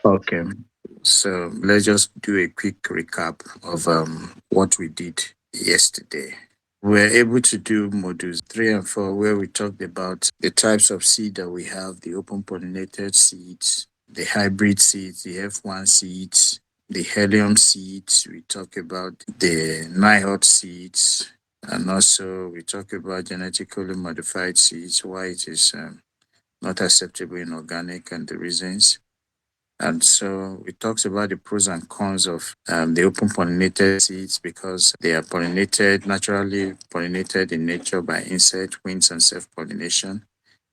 Okay. So let's just do a quick recap of what we did yesterday. We were able to do modules 3 and 4, where we talked about the types of seed that we have: the open pollinated seeds, the hybrid seeds, the F1 seeds, the helium seeds. We talk about the NIHOT seeds, and also we talk about genetically modified seeds, why it is not acceptable in organic, and the reasons. And so we talked about the pros and cons of the open pollinated seeds, because they are pollinated, naturally pollinated in nature by insect, winds, and self pollination.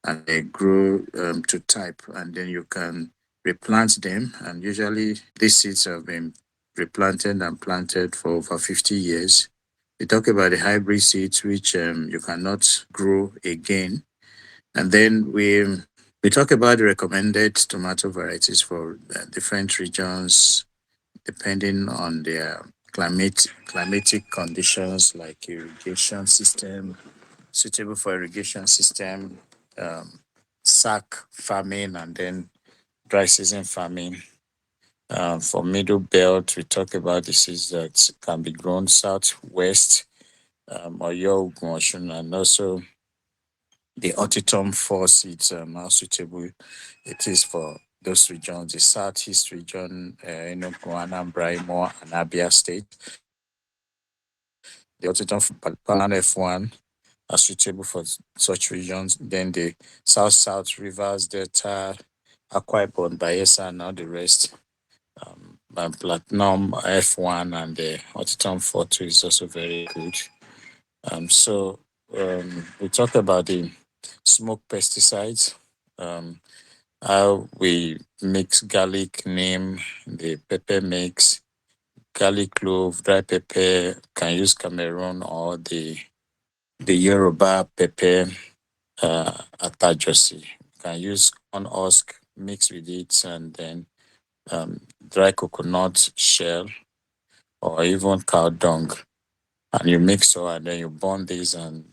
And they grow to type, and then you can replant them. And usually these seeds have been replanted and planted for over 50 years. We talk about the hybrid seeds, which you cannot grow again. And then we talk about the recommended tomato varieties for different regions, depending on their climatic conditions, like irrigation system, suitable for irrigation system, um, sack farming, and then dry season farming. For middle belt, we talk about the seeds that can be grown southwest, Oyo, Ogun, Osun, and also the Otitum 4 seeds, how suitable it is for those regions: the southeast region, Enugu, Anambra, Imo, and Abia State. The Otitum Palan F1 are suitable for such regions. Then the South Rivers, Delta, Akwa Ibom, Bayelsa, and all the rest. Platinum F1 and the Otitum 42 is also very good. We talked about the smoke pesticides, um, how we mix garlic, neem, the pepper mix, garlic clove, dry pepper, can use Cameroon or the Yoruba pepper, atajosi. Can use corn husk mix with it, and then dry coconut shell or even cow dung, and you mix all, and then you burn these and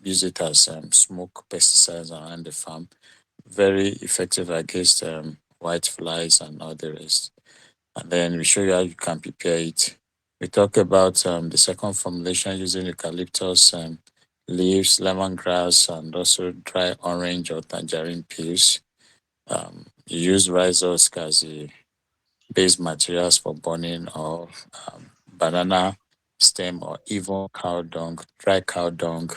use it as smoke pesticides around the farm. Very effective against white flies and all the rest. And then we show you how you can prepare it. We talk about the second formulation using eucalyptus leaves, lemongrass, and also dry orange or tangerine peels. You use rice husk as a base materials for burning, or banana stem, or even cow dung, dry cow dung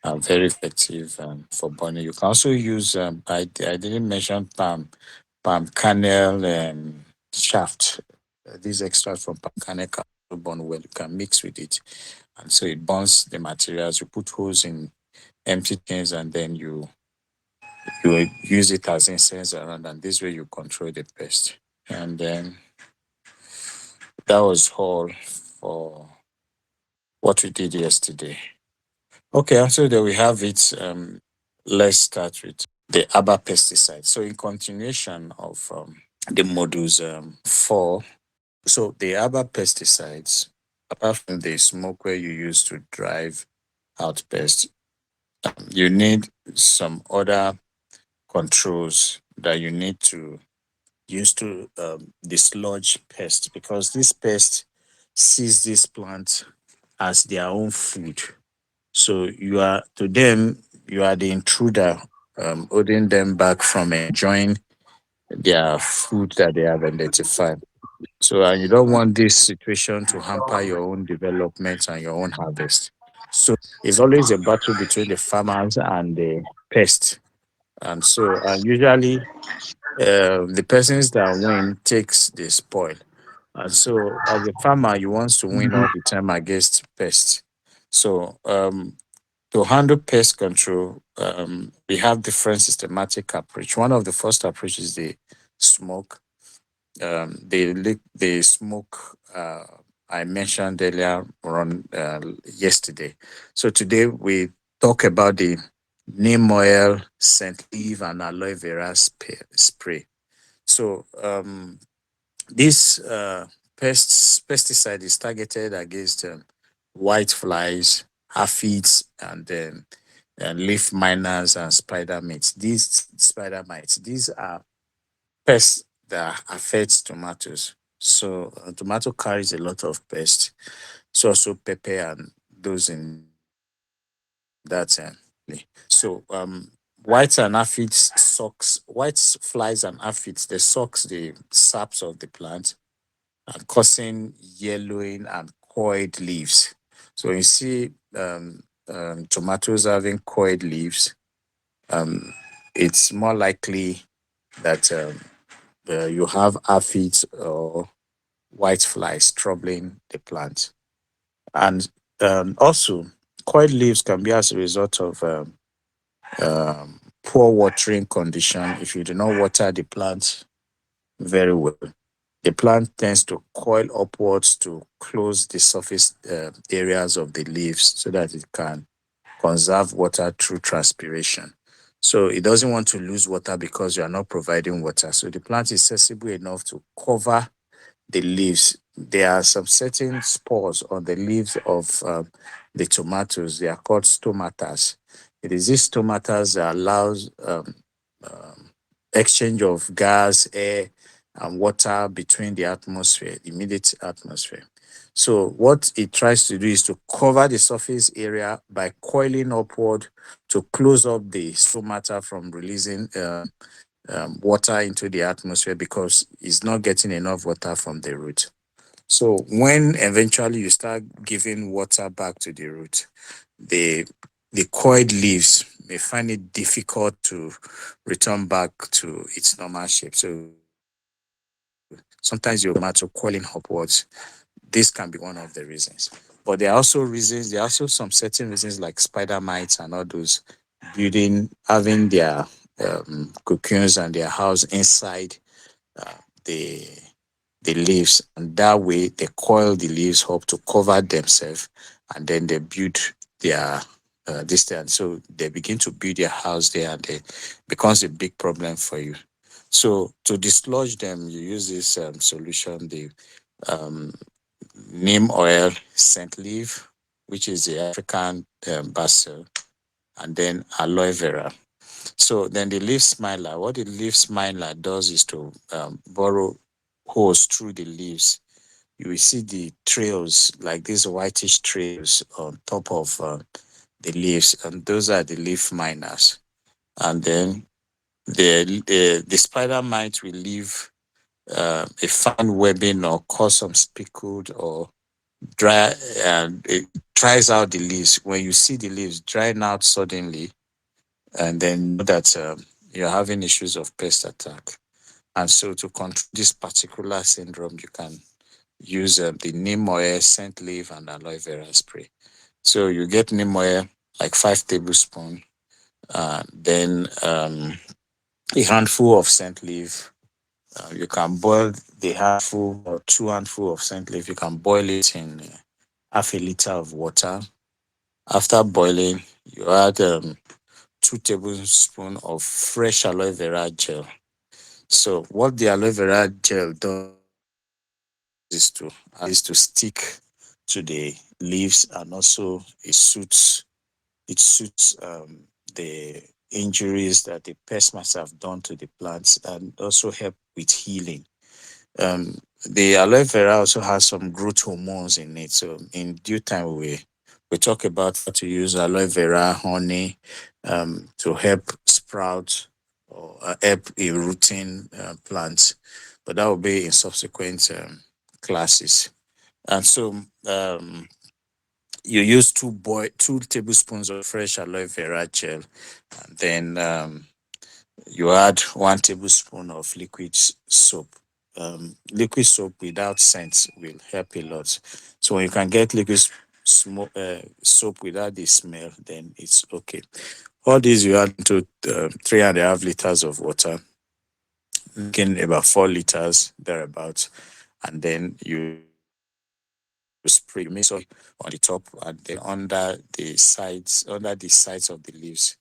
are very effective for burning. You can also use, I didn't mention palm kernel shaft. These extracts from palm kernel can also burn well. You can mix with it. And so it burns the materials. You put holes in empty things, and then you use it as incense around, and this way you control the pest. And then that was all for what we did yesterday. Okay, and so there we have it. Let's start with the herbal pesticide. So in continuation of the modules 4, so the herbal pesticides, apart from the smoke where you use to drive out pests, you need some other controls that you need to use to dislodge pests, because this pest sees this plant as their own food. So you are, to them, you are the intruder, holding them back from enjoying their food that they have identified. So and you don't want this situation to hamper your own development and your own harvest. So it's always a battle between the farmers and the pest. And so usually the persons that win takes the spoil. And so as a farmer, you want to win all the time against pests. So to handle pest control, we have different systematic approach. One of the first approach is the smoke. The smoke I mentioned earlier on yesterday. So today we talk about the neem oil, scent leaf, and aloe vera spray. So this pesticide is targeted against white flies, aphids, and leaf miners and spider mites. These spider mites, these are pests that affects tomatoes. So tomato carries a lot of pests. So also pepper and those in that. So whites and aphids sucks whites, flies and aphids, they sucks the saps of the plant and causing yellowing and coiled leaves. So you see tomatoes having coiled leaves, um, it's more likely that you have aphids or white flies troubling the plant. And also, coiled leaves can be as a result of poor watering condition. If you do not water the plant very well, the plant tends to coil upwards to close the surface areas of the leaves so that it can conserve water through transpiration. So it doesn't want to lose water because you are not providing water. So the plant is sensible enough to cover the leaves. There are some certain spores on the leaves of the tomatoes. They are called stomatas. It is these stomatas that allows um, exchange of gas, air, and water between the atmosphere, the immediate atmosphere. So what it tries to do is to cover the surface area by coiling upward to close up the stomata from releasing water into the atmosphere because it's not getting enough water from the root. So when eventually you start giving water back to the root, the the coiled leaves may find it difficult to return back to its normal shape. So sometimes your tomato coiling upwards. This can be one of the reasons. But there are also reasons, there are also some certain reasons like spider mites and all those building, having their cocoons and their house inside uh, the the leaves, and that way they coil the leaves up to cover themselves, and then they build their this thing. So they begin to build their house there, and it becomes a big problem for you. So to dislodge them, you use this solution, the um, neem oil, scent leaf, which is the African basil, and then aloe vera. So then the leaf smiler, what the leaf smiler does is to burrow holes through the leaves. You will see the trails, like these whitish trails on top of the leaves, and those are the leaf miners. And then the spider mite will leave a fine webbing or cause some speckled or dry, and it dries out the leaves. When you see the leaves drying out suddenly, and then know that you're having issues of pest attack. And so to control this particular syndrome, you can use the neem oil, scent leaf, and aloe vera spray. So you get neem oil, like 5 tablespoons, then a handful of scent leaf. You can boil the handful or 2 handful of scent leaf. You can boil it in half a liter of water. After boiling, you add 2 tablespoons of fresh aloe vera gel. So what the aloe vera gel does is to stick to the leaves, and also it suits the injuries that the pest must have done to the plants, and also help with healing. Um, the aloe vera also has some growth hormones in it. So in due time, we talk about how to use aloe vera honey to help sprout or help a rooting plant. But that will be in subsequent classes. And so you use 2 tablespoons of fresh aloe vera gel, and then you add 1 tablespoon of liquid soap. Liquid soap without scent will help a lot. So when you can get liquid soap without the smell, then it's okay. All these you add to 3.5 liters of water, making about 4 liters thereabouts, and then you spray, you mix oil on the top and then under the sides of the leaves.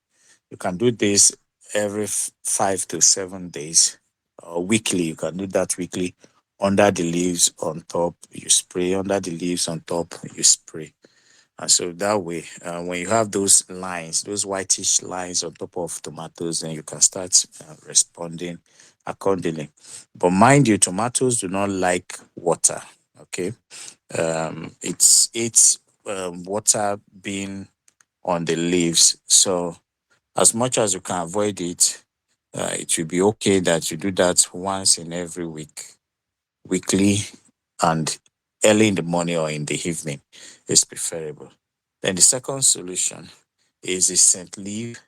You can do this every 5 to 7 days, or weekly. You can do that weekly. Under the leaves on top, you spray. Under the leaves on top, you spray. And so that way, when you have those lines, those whitish lines on top of tomatoes, then you can start responding accordingly. But mind you, tomatoes do not like water. Okay, it's water being on the leaves. So as much as you can avoid it, it will be okay that you do that once in every week, weekly, and early in the morning or in the evening is preferable. Then the second solution is the scent leaf,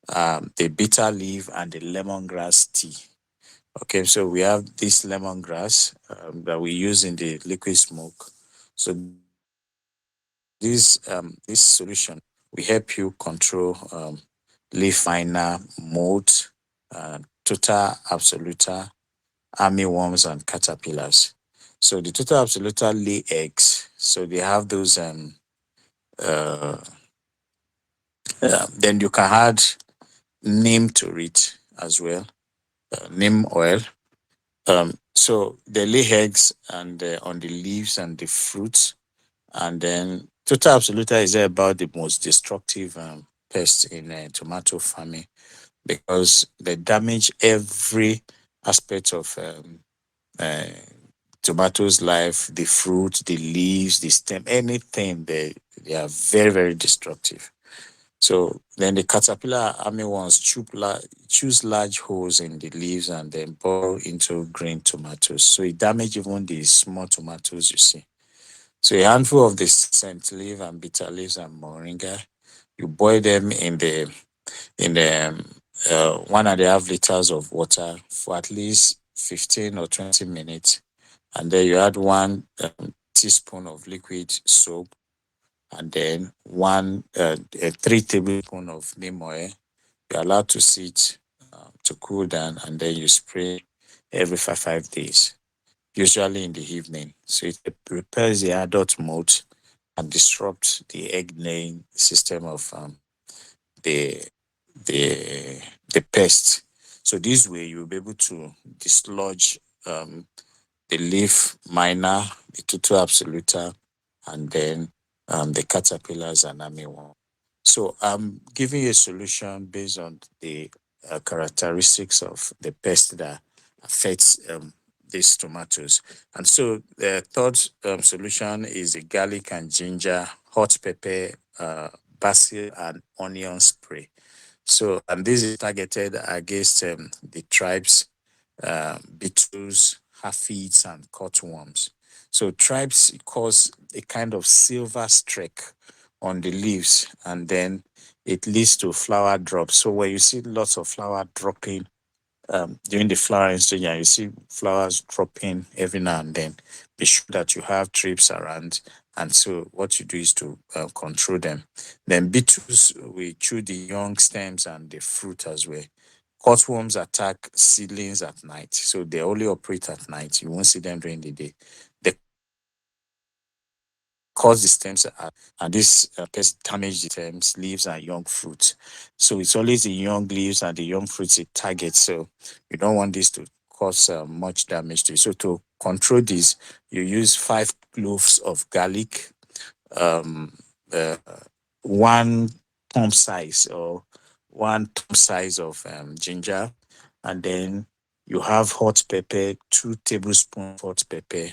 the bitter leaf, and the lemongrass tea. Okay, so we have this lemongrass that we use in the liquid smoke. So this solution will help you control leaf miner, mold, total absoluta, armyworms, and caterpillars. So the total absoluta lay eggs. So they have those uh, then you can add neem to it as well, neem oil. So they lay eggs and on the leaves and the fruits, and then total absoluta is about the most destructive pest in tomato farming because they damage every aspect of uh, tomatoes' life, the fruit, the leaves, the stem, anything. They are very, very destructive. So then the caterpillar armyworms choose large holes in the leaves and then burrow into green tomatoes. So it damages even the small tomatoes you see. So a handful of the scent leaf and bitter leaves and moringa, you boil them in the 1.5 liters of water for at least 15 or 20 minutes, and then you add 1 teaspoon of liquid soap, and then 3 tablespoons of neem oil. You're allowed to sit to cool down, and then you spray every 5 days, usually in the evening. So it repairs the adult mold and disrupts the egg laying system of the the the pest. So this way you'll be able to dislodge the leaf miner, the tutu absoluta, and then the caterpillars and armyworm. So I'm giving you a solution based on the characteristics of the pest that affects these tomatoes. And so the third solution is the garlic and ginger, hot pepper, basil, and onion spray. So, and this is targeted against the tribes, beetles, aphids, and cutworms. So, tribes cause a kind of silver streak on the leaves, and then it leads to flower drops. So, when you see lots of flower dropping during the flowering stage and you see flowers dropping every now and then, be sure that you have trips around. And so what you do is to control them. Then beetles will chew the young stems and the fruit as well. Cutworms attack seedlings at night, so they only operate at night. You won't see them during the day. They cause the stems and this pest damage the stems, leaves, and young fruit. So it's always the young leaves and the young fruits it targets. So you don't want this to cause much damage to you. So to control this, you use 5 cloves of garlic, um, uh, one thumb size or 1 thumb size of ginger, and then you have hot pepper, 2 tablespoons of hot pepper.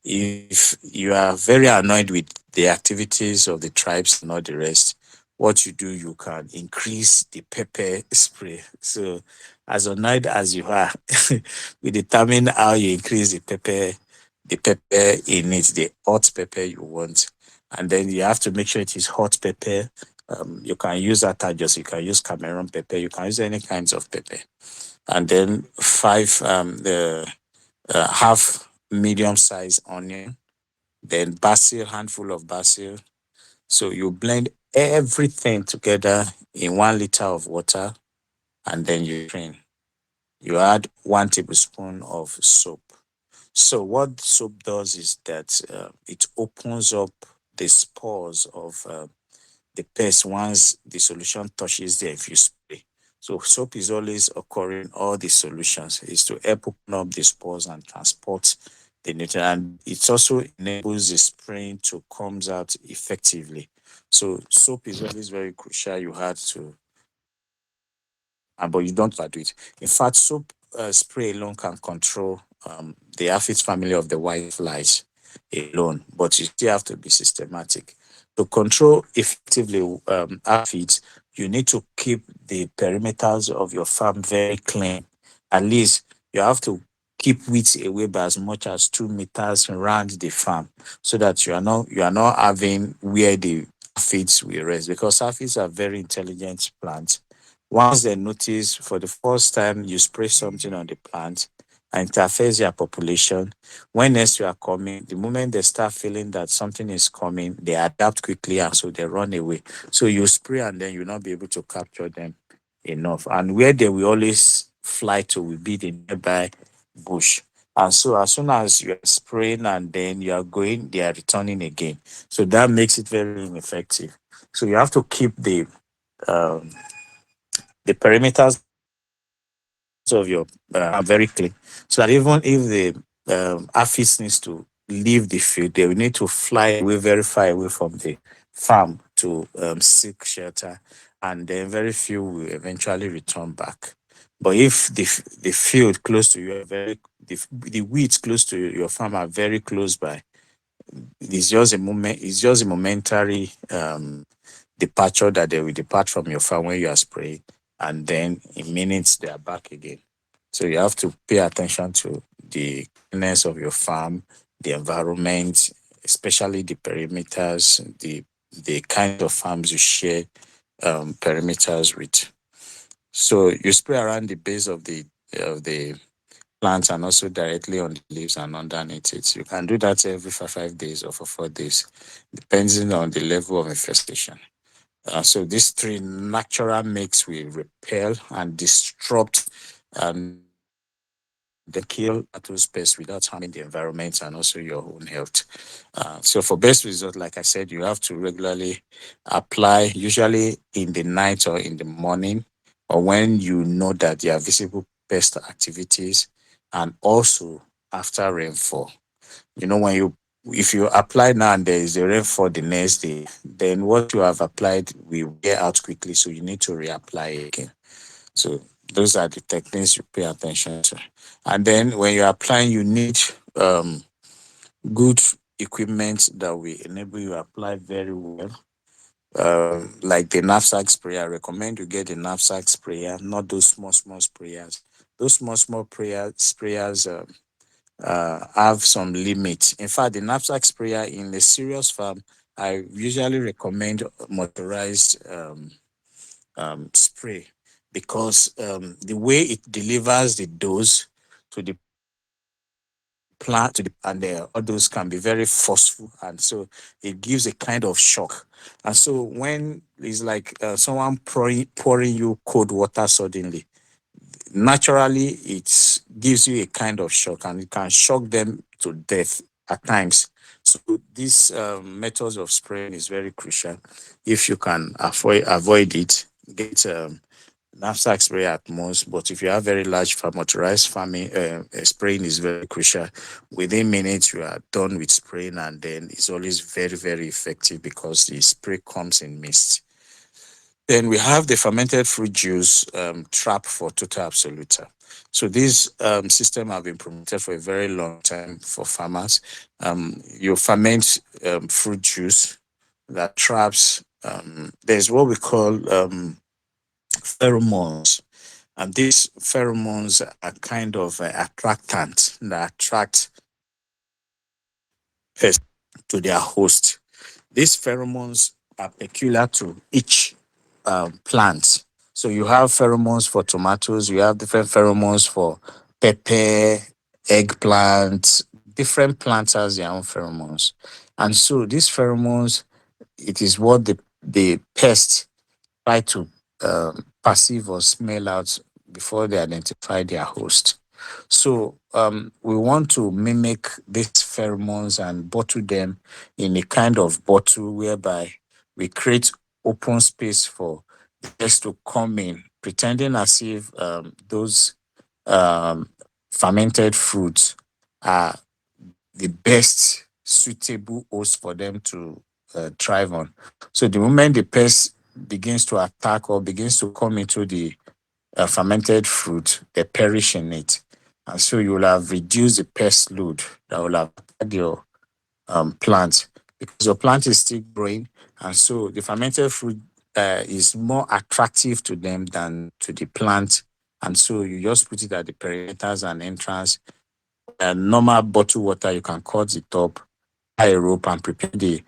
If you are very annoyed with the activities of the tribes and all the rest, what you do, you can increase the pepper spray. So, as annoyed as you are, we determine how you increase the pepper in it, the hot pepper you want. And then you have to make sure it is hot pepper. You can use Atajos, you can use Cameroon pepper, you can use any kinds of pepper. And then the half medium size onion, then basil, handful of basil. So you blend everything together in 1 liter of water, and then you strain. You add 1 tablespoon of soap. So what soap does is that it opens up the spores of the pest once the solution touches there if you spray. So soap is always occurring in all the solutions is to help open up the spores and transport the nutrient. And it also enables the spraying to comes out effectively. So soap is always very crucial. You had to, but you don't overdo it. In fact, soap spray alone can control the aphids family of the white flies alone, but you still have to be systematic. To control effectively aphids, you need to keep the perimeters of your farm very clean. At least you have to keep weeds away by as much as 2 meters around the farm, so that you are not having where the aphids will rest, because aphids are very intelligent plants. Once they notice for the first time you spray something on the plant and interferes their population, when next you are coming, the moment they start feeling that something is coming, they adapt quickly and so they run away. So you spray and then you'll not be able to capture them enough. And where they will always fly to will be the nearby bush. And so as soon as you are spraying and then you are going, they are returning again. So that makes it very ineffective. So you have to keep um, the perimeters of your very clean, so that even if the aphids needs to leave the field, they will need to fly away very far away from the farm to seek shelter, and then very few will eventually return back. But if the field close to you are the weeds close to your farm are very close by, it's just a momentary departure that they will depart from your farm when you are spraying, and then in minutes they are back again. So you have to pay attention to the cleanness of your farm, the environment, especially the perimeters, the kind of farms you share perimeters with. So you spray around the base of the plants and also directly on the leaves and underneath it. You can do that every 5 days or for 4 days, depending on the level of infestation. So these three natural mix will repel and disrupt and then kill those pests without harming the environment and also your own health. So for best result, like I said, you have to regularly apply, usually in the night or in the morning, or when you know that there are visible pest activities, and also after rainfall. When you if you apply now and there is a rainfall the next day, then what you have applied will wear out quickly, so you need to reapply again. So those are the techniques you pay attention to. And then when you're applying, you need good equipment that will enable you to apply very well. Like the knapsack sprayer, I recommend you get the knapsack sprayer, not those small sprayers. Those small sprayers have some limits. In fact, the knapsack sprayer in a serious farm, I usually recommend motorized spray, because the way it delivers the dose to the plant and all those can be very forceful, and so it gives a kind of shock. And so when it's like someone pouring you cold water suddenly, naturally it gives you a kind of shock, and it can shock them to death at times. So this methods of spraying is very crucial. If you can avoid it, get knapsack spray at most. But if you have very large farm, motorized farming, spraying is very crucial. Within minutes you are done with spraying, and then it's always very effective because the spray comes in mist. Then we have the fermented fruit juice trap for total absoluta. So this system have been promoted for a very long time for farmers. You ferment fruit juice that traps. There's what we call pheromones, and these pheromones are kind of attractant that attract pests to their host. These pheromones are peculiar to each plant. So you have pheromones for tomatoes, you have different pheromones for pepper, eggplant. Different plants has their own pheromones. And so these pheromones, it is what the pest try to perceive or smell out before they identify their host. So we want to mimic these pheromones and bottle them in a kind of bottle whereby we create open space for guests to come in, pretending as if those um, fermented fruits are the best suitable host for them to thrive on. So the moment the pest begins to attack or begins to come into the fermented fruit, they perish in it. And so you will have reduced the pest load that will have attacked your plant, because your plant is still growing. And so the fermented fruit is more attractive to them than to the plant. And so you just put it at the perimeters and entrance. Normal bottled water, you can cut the top, tie a rope, and prepare the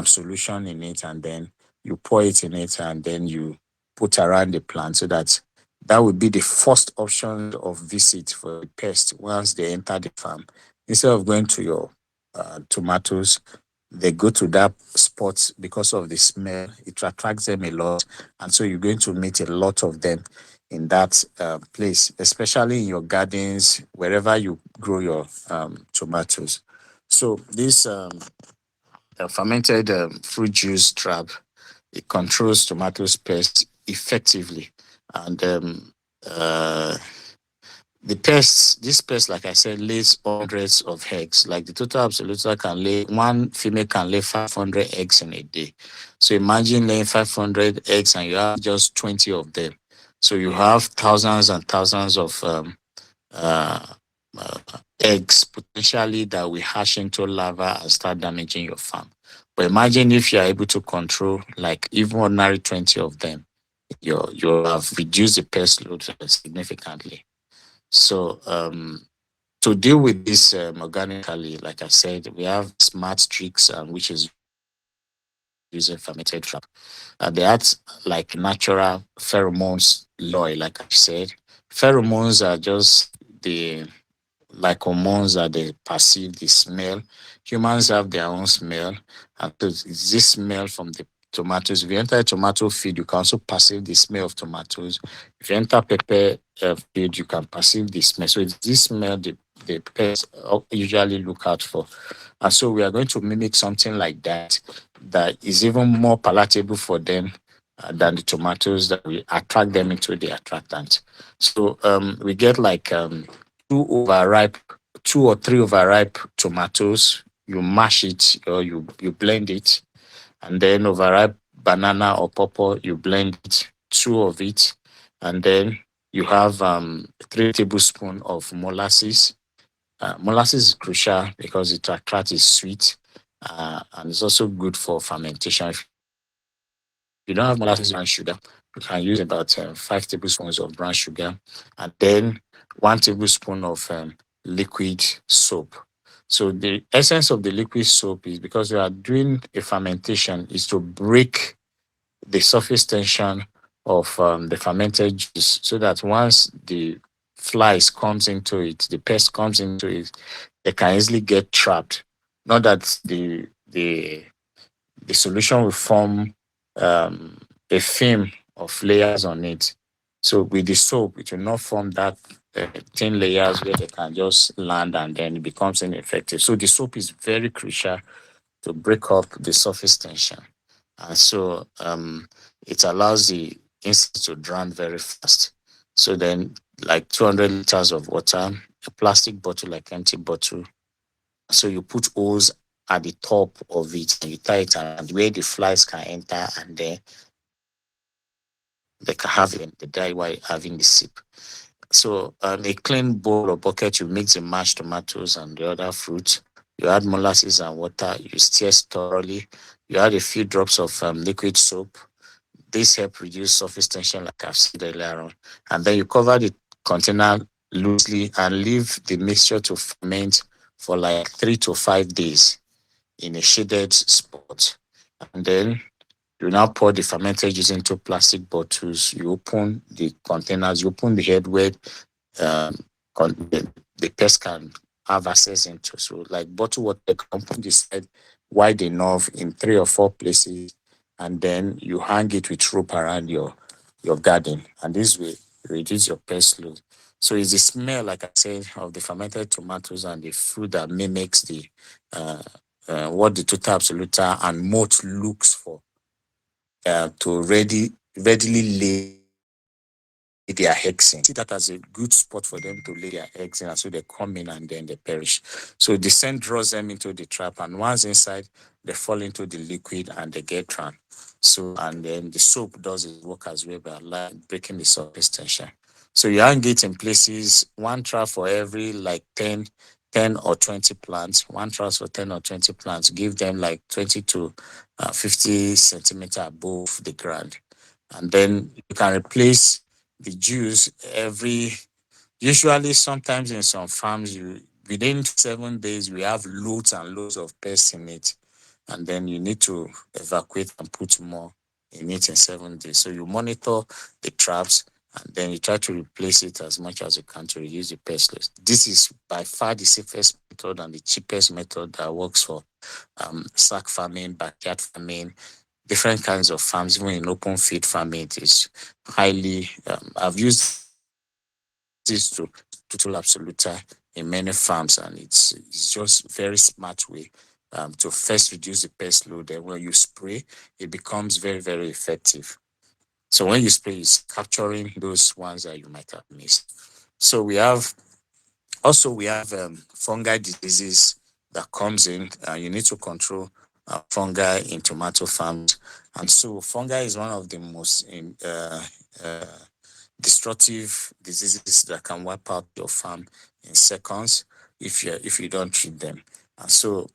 solution in it, and then you pour it in it, and then you put around the plant, so that that would be the first option of visit for the pest once they enter the farm. Instead of going to your tomatoes, they go to that spot because of the smell. It attracts them a lot, and so you're going to meet a lot of them in that place, especially in your gardens, wherever you grow your tomatoes. So this fermented fruit juice trap, it controls tomatoes pest effectively. And uh, this pest, like I said, lays hundreds of eggs. Like the total absoluta can lay, one female can lay 500 eggs in a day. So imagine laying 500 eggs and you have just 20 of them. So you have thousands and thousands of uh, uh, eggs potentially that will hatch into larvae and start damaging your farm. But imagine if you are able to control like even ordinary 20 of them, you have reduced the pest load significantly. So to deal with this organically, like I said, we have smart tricks, which is using fermented trap. They act like natural pheromones lure, like I said. Pheromones are just the like hormones that they perceive the smell. Humans have their own smell, and so it's this smell from the tomatoes. If you enter a tomato field, you can also perceive the smell of tomatoes. If you enter pepper field, you can perceive the smell. So it's this smell the pests usually look out for. And so we are going to mimic something like that, that is even more palatable for them than the tomatoes, that we attract them into the attractant. So we get like two overripe, two or three overripe tomatoes. You mash it or you blend it, and then overripe banana or pawpaw, you blend it, two of it, and then you have 3 tablespoons of molasses. Molasses is crucial because the extract is sweet, and it's also good for fermentation. If you don't have molasses, brown sugar, you can use about 5 tablespoons of brown sugar, and then 1 tablespoon of liquid soap. So the essence of the liquid soap is because you are doing a fermentation is to break the surface tension of the fermented juice, so that once the flies comes into it, the pest comes into it, they can easily get trapped. Not that the solution will form um, a film of layers on it. So with the soap, it will not form that thin layers where they can just land and then it becomes ineffective. So the soap is very crucial to break up the surface tension. And so it allows the insect to drown very fast. So then, like 200 liters of water, a plastic bottle, like empty bottle. So you put holes at the top of it and you tie it around where the flies can enter, and then they can have the dye while having the sip. So a clean bowl or bucket, you mix the mashed tomatoes and the other fruits. You add molasses and water. You stir thoroughly. You add a few drops of liquid soap. This help reduce surface tension, like I've said earlier on. And then you cover the container loosely and leave the mixture to ferment for like 3 to 5 days in a shaded spot. And then you now pour the fermented juice into plastic bottles. You open the containers, you open the head where um, the pest can have access into. So, like bottle water, you can open the side wide enough in 3 or 4 places, and then you hang it with rope around your garden, and this way reduce your pest load. So it's the smell, like I said, of the fermented tomatoes and the fruit that mimics the uh, what the total absoluta and moth looks for to readily lay their eggs in. See that as a good spot for them to lay their eggs in, and so they come in and then they perish. So the scent draws them into the trap, and once inside, they fall into the liquid and they get drowned. So and then the soap does its work as well by breaking the surface tension. So you hang it in places, one trap for every like 10 or 20 plants, one trap for 10 or 20 plants, give them like 20 to 50 centimeter above the ground. And then you can replace the juice every, usually sometimes in some farms, you within 7 days, we have loads and loads of pests in it. And then you need to evacuate and put more in it in 7 days. So you monitor the traps and then you try to replace it as much as you can to reduce the pest loss. This is by far the safest method and the cheapest method that works for sack farming, backyard farming, different kinds of farms, even in open field farming. It is highly, I've used this to total absoluta in many farms, and it's just very smart way to first reduce the pest load. Then when you spray, it becomes very, very effective. So when you spray, it's capturing those ones that you might have missed. So we have fungi diseases that comes in. You need to control fungi in tomato farms, and so fungi is one of the most uh, destructive diseases that can wipe out your farm in seconds if you don't treat them. And so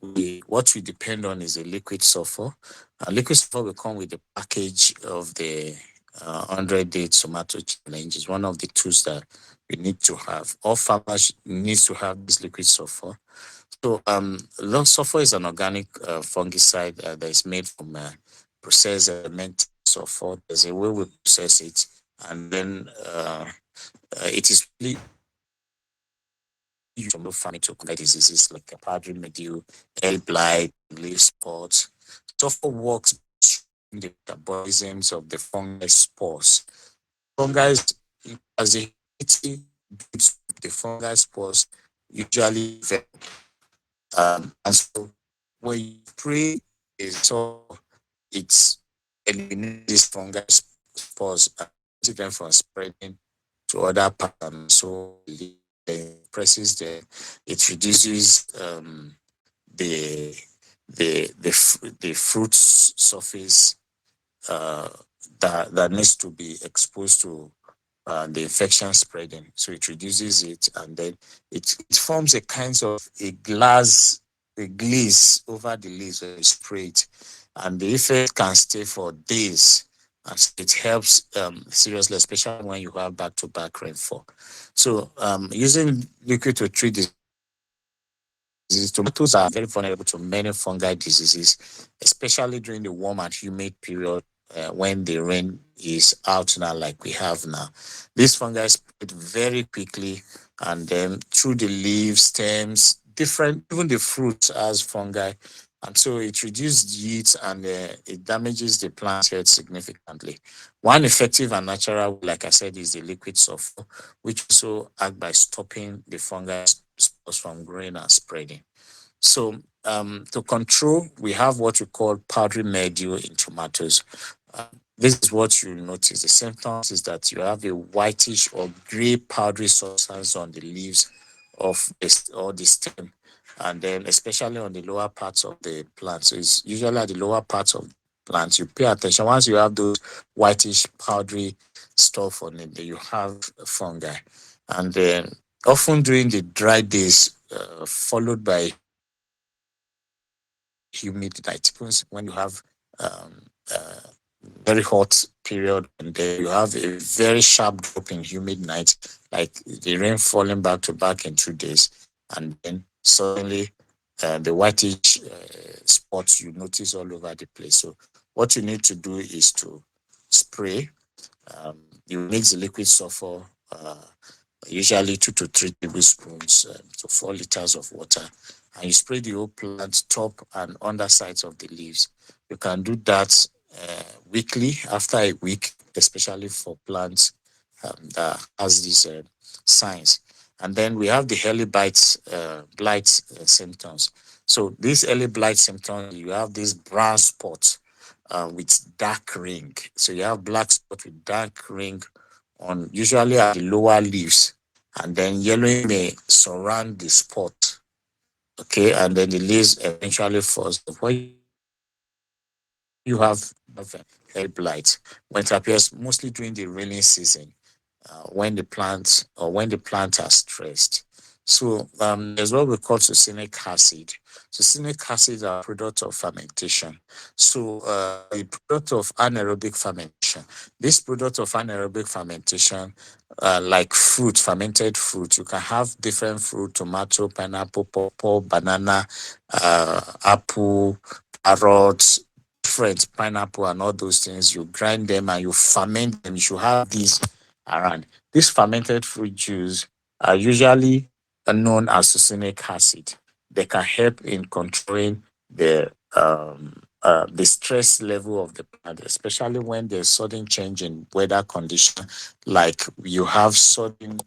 what we depend on is a liquid sulfur. Liquid sulfur will come with the package of the 100-day tomato challenge. Is one of the tools that we need to have. All farmers needs to have this liquid sulfur. So long sulfur is an organic fungicide that is made from processed elemental sulfur. There's a way we process it, and then it is really used to farming to combat diseases like powdery mildew, early blight, leaf spots. Sulfur works by destroying the metabolisms of the fungi spores. Fungi, as the humidity builds up, the fungi spores usually develop. And so when you spray a sulfur, it eliminates these fungi spores and prevents them from spreading to other parts and so presses them. It reduces the the fruit surface uh, that needs to be exposed to the infection spreading. So it reduces it, and then it forms a kind of a glaze over the leaves when you spray it, and the effect can stay for days. And so it helps seriously, especially when you have back-to-back rainfall. So using liquid to treat diseases, tomatoes are very vulnerable to many fungi diseases, especially during the warm and humid period when the rain is out now, like we have now. These fungi spread very quickly, and then through the leaves, stems, different, even the fruit has fungi. And so it reduces yields and it damages the plant health significantly. One effective and natural way, like I said, is the liquid sulfur, which also act by stopping the fungi spores from growing and spreading. So to control, we have what we call powdery mildew in tomatoes. This is what you notice. The symptoms is that you have a whitish or gray powdery substance on the leaves of this or the stem, and then especially on the lower parts of the plant. So it's usually at the lower parts of the plant. You pay attention. Once you have those whitish powdery stuff on it, then you have fungi, and then often during the dry days, followed by humid night. Happens when you have um, uh, very hot period, and then you have a very sharp drop in humid night, like the rain falling back to back in 2 days, and then suddenly the whitish spots you notice all over the place. So what you need to do is to spray. You mix the liquid sulfur, usually 2 to 3 tablespoons to 4 liters of water, and you spray the whole plant, top and undersides of the leaves. You can do that weekly after a week, especially for plants that has these signs. And then we have the early blight symptoms. So these early blight symptoms, you have this brown spot with dark ring. So you have black spot with dark ring on usually at the lower leaves, and then yellowing may surround the spot. Okay, and then the leaves eventually falls. When you have head blight, when it appears mostly during the rainy season, when the plants or when the plants are stressed. So there's what we call succinic acid. Succinic acid are product of fermentation. So a product of anaerobic fermentation. This product of anaerobic fermentation, like fruit, fermented fruit, you can have different fruit: tomato, pineapple, pawpaw, banana, apple, carrots, different pineapple, and all those things. You grind them and you ferment them. You should have these around. These fermented fruit juice are usually known as succinic acid. They can help in controlling the stress level of the plant, especially when there's sudden change in weather condition, like you have sudden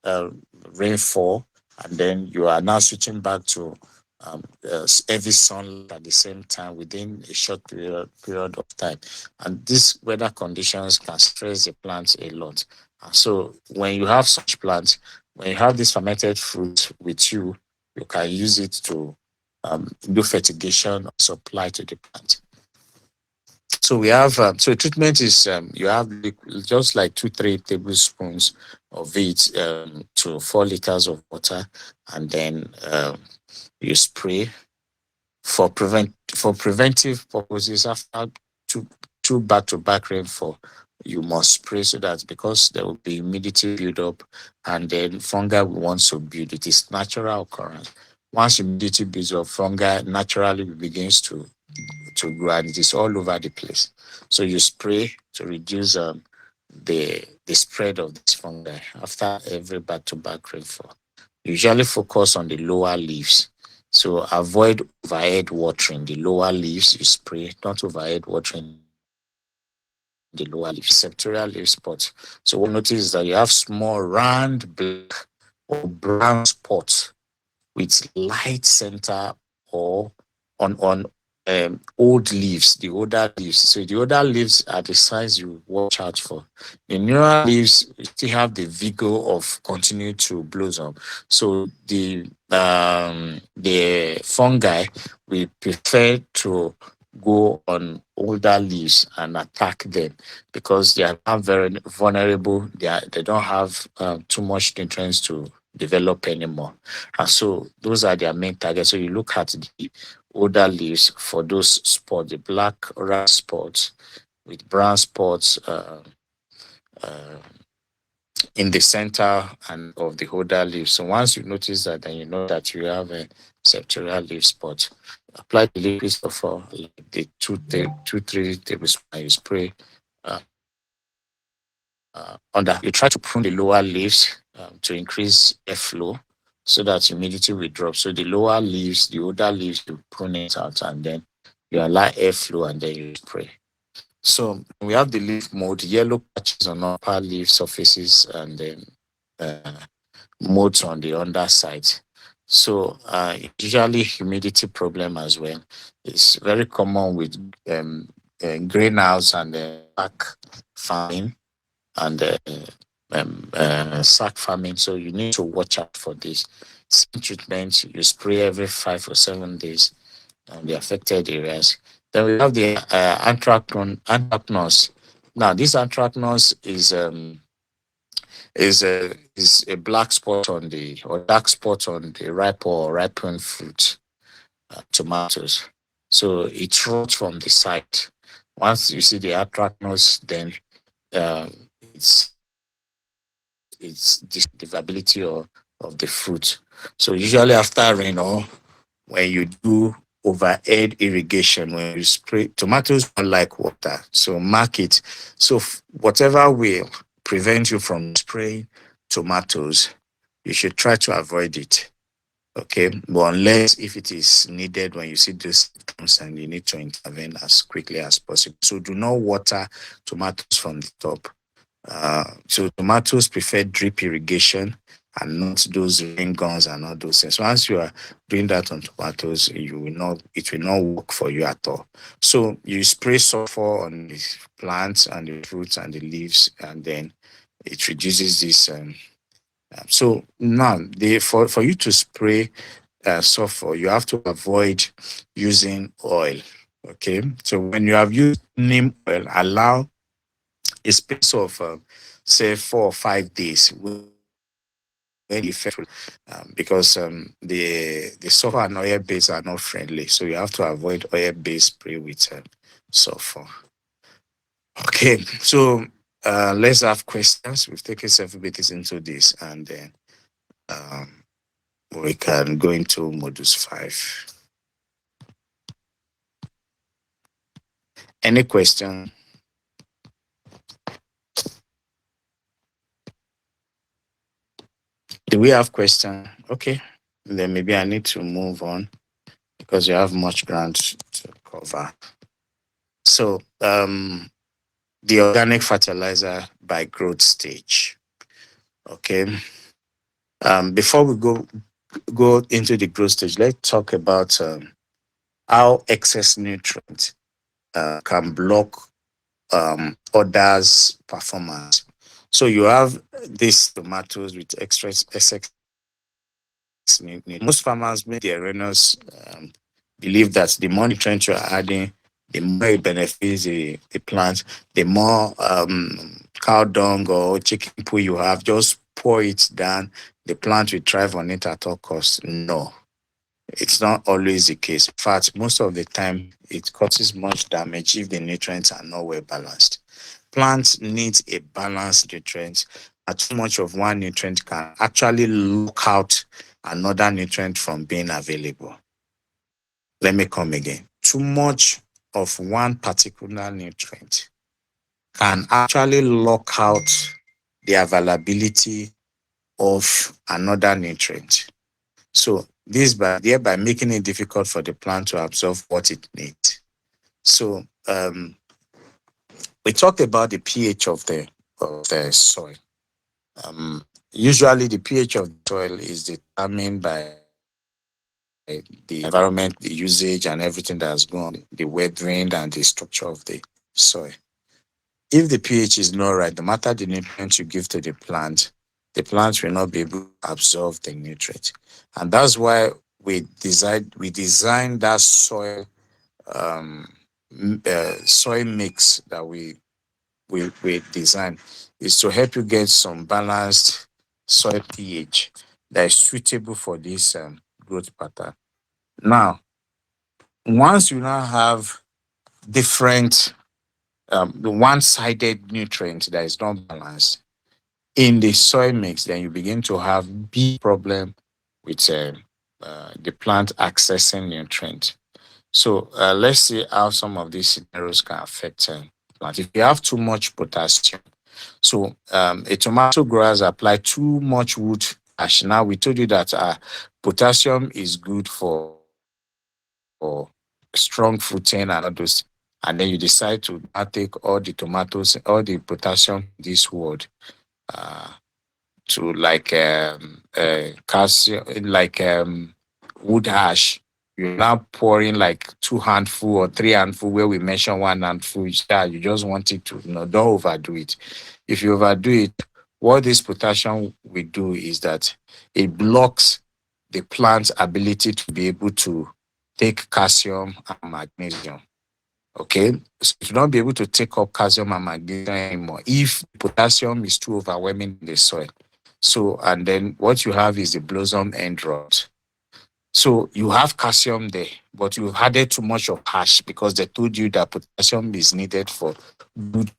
uh, rainfall, and then you are now switching back to heavy sunlight at the same time within a short period of time. And these weather conditions can stress the plants a lot. And so when you have such plants, when you have this fermented fruit with you, you can use it to do fertigation or supply to the plant. So we have so treatment is you have just like 2-3 tablespoons of it to 4 liters of water, and then you spray for preventive purposes. After two two back-to-back rainfall, you must spray, so that because there will be humidity build up, and then fungi will want to build. It is natural occurrence. Once humidity builds up, fungi naturally begins to grow, and it is all over the place. So you spray to reduce the spread of this fungi after every back-to-back rainfall. Usually focus on the lower leaves. So avoid overhead watering the lower leaves. You spray, not overhead watering the lower leaves. Septorial leaf spot. So what you notice is that you have small round black or brown spots with light center, or on old leaves, the older leaves. So the older leaves are the size you watch out for. The newer leaves still have the vigor of continue to blossom. So the fungi we prefer to go on older leaves and attack them, because they are not very vulnerable. They don't have too much nutrients to develop anymore. And so those are their main targets. So you look at the older leaves for those spots, the black round spots with brown spots uh, in the center and of the older leaves. So once you notice that, then you know that you have a septorial leaf spot. Apply the liquid sulfur, like the 2-3 tablespoons, and you spray on that. You try to prune the lower leaves to increase airflow, so that humidity will drop. So the lower leaves, the older leaves, you prune it out, and then you allow airflow, and then you spray. So we have the leaf mold, yellow patches on upper leaf surfaces, and then uh, molds on the underside. So usually humidity problem as well. It's very common with greenhouse and sack farming, and sack farming. So you need to watch out for this. Same treatment you spray every 5 or 7 days on the affected areas. Then we have the anthracnose. Now, this anthracnose is a black spot on the or dark spot on the ripe or ripened fruit, tomatoes. So it rots from the side. Once you see the anthracnose, then it's the viability of the fruit. So usually after rain, or when you do overhead irrigation, when you spray, tomatoes don't like water. So mark it. So whatever will prevent you from spraying tomatoes, you should try to avoid it. Okay. But unless if it is needed, when you see those symptoms, and you need to intervene as quickly as possible. So do not water tomatoes from the top. So tomatoes prefer drip irrigation, and not those rain guns and all those things. Once you are doing that on tomatoes, it will not work for you at all. So you spray sulfur on the plants and the fruits and the leaves, and then it reduces this. So now, for you to spray sulfur, you have to avoid using oil. Okay, so when you have used neem oil, allow a space of say 4 or 5 days when the effect will because the sulfur and oil base are not friendly, so you have to avoid oil based spray with sulfur. Okay, so let's have questions. We've taken several bits into this, and then um, we can go into modules 5. Any question? Do we have question? Okay, then maybe I need to move on because you have much ground to cover. So, the organic fertilizer by growth stage. Okay. Before we go into the growth stage, let's talk about how excess nutrient can block others' performance. So you have these tomatoes with extra excess nutrient. Most farmers make the erroneous believe that the more nutrient you're adding, the more it benefits the plant, the more cow dung or chicken poo you have, just pour it down, the plant will thrive on it at all costs. No, it's not always the case. In fact, most of the time, it causes much damage if the nutrients are not well balanced. Plants need a balanced nutrient, and too much of one nutrient can actually lock out another nutrient from being available. Let me come again. Too much of one particular nutrient can actually lock out the availability of another nutrient. So this by thereby making it difficult for the plant to absorb what it needs. So we talked about the pH of the soil. Usually the pH of the soil is determined by the environment, the usage, and everything that has gone, the weathering and the structure of the soil. If the pH is not right, no matter the nutrients you give to the plant will not be able to absorb the nutrient. And that's why we design that soil mix that we design is to help you get some balanced soil pH that is suitable for this growth pattern. Now, once you now have different the one-sided nutrient that is not balanced in the soil mix, then you begin to have big problem with the plant accessing nutrient. So let's see how some of these scenarios can affect plant. If you have too much potassium, so a tomato growers apply too much wood ash. Now we told you that potassium is good for strong fruiting and all those. And then you decide to now take all the tomatoes, all the potassium in this wood uh, to like calcium, like wood ash. You're now pouring like 2 handful or 3 handful where we mention 1 handful. You just want it to, don't overdo it. If you overdo it, what this potassium will do is that it blocks the plant's ability to be able to take calcium and magnesium. Okay, so you don't be able to take up calcium and magnesium anymore if potassium is too overwhelming in the soil. So, and then what you have is the blossom end rot. So you have calcium there, but you added too much of ash because they told you that potassium is needed for good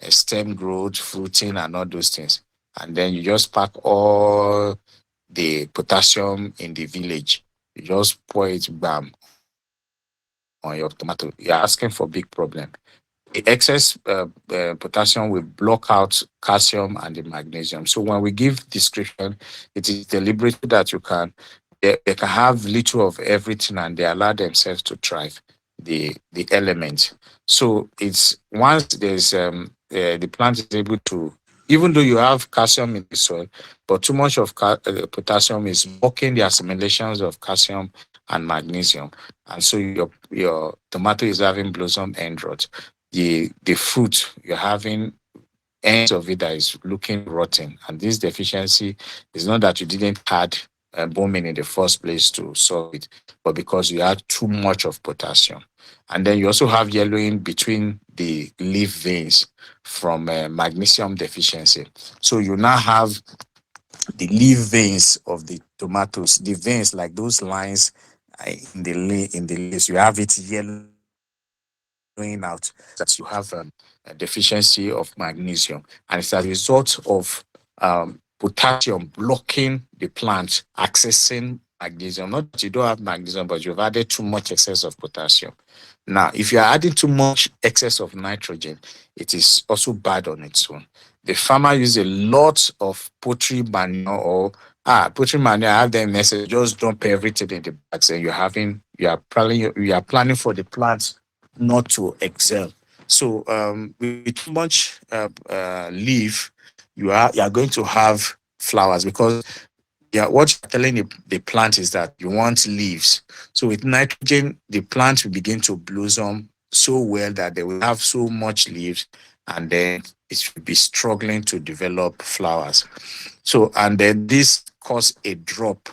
stem growth, fruiting, and all those things. And then you just pack all the potassium in the village. You just pour it bam on your tomato. You're asking for big problem. The excess potassium will block out calcium and the magnesium. So when we give description, it is deliberate that they can have little of everything and they allow themselves to thrive, the element. So it's once there's the plant is able to, even though you have calcium in the soil, but too much of potassium is blocking the assimilations of calcium and magnesium, and so your tomato is having blossom end rot. The fruit you're having ends of it that is looking rotten, and this deficiency is not that you didn't add booming in the first place to solve it, but because you had too much of potassium. And then you also have yellowing between the leaf veins from magnesium deficiency. So you now have the leaf veins of the tomatoes, the veins like those lines in the in the leaves, you have it yellowing out that you have a deficiency of magnesium, and it's as a result of potassium blocking the plant accessing magnesium. Not that you don't have magnesium, but you've added too much excess of potassium. Now, if you're adding too much excess of nitrogen, it is also bad on its own. The farmer use a lot of poultry manure or poultry manure. I have them message, just dump everything in the bags, and you are planning for the plants not to excel. So with too much leaf, you are going to have flowers, because what you're telling the plant is that you want leaves. So with nitrogen, the plant will begin to blossom so well that they will have so much leaves, and then it will be struggling to develop flowers. So, and then this cause a drop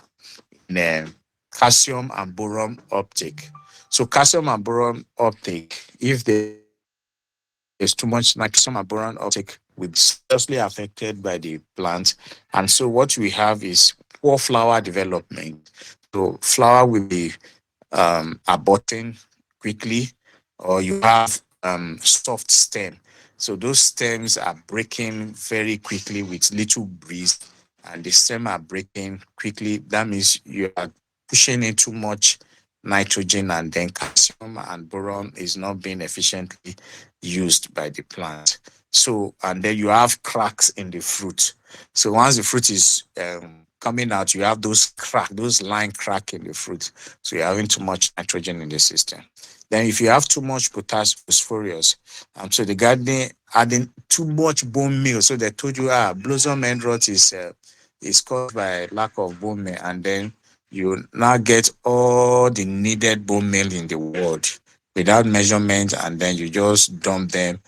in calcium and boron uptake. So calcium and boron uptake, if there's too much calcium and boron uptake, will be seriously affected by the plant. And so what we have is poor flower development. So flower will be aborting quickly, or you have soft stem. So those stems are breaking very quickly with little breeze, and the stem are breaking quickly. That means you are pushing in too much nitrogen, and then calcium and boron is not being efficiently used by the plant. So, and then you have cracks in the fruit. So once the fruit is coming out, you have those line crack in the fruit. So you're having too much nitrogen in the system. Then if you have too much potassium phosphorus, so the gardener adding too much bone meal. So they told you, blossom end rot is caused by lack of bone meal, and then you now get all the needed bone meal in the world without measurement, and then you just dump them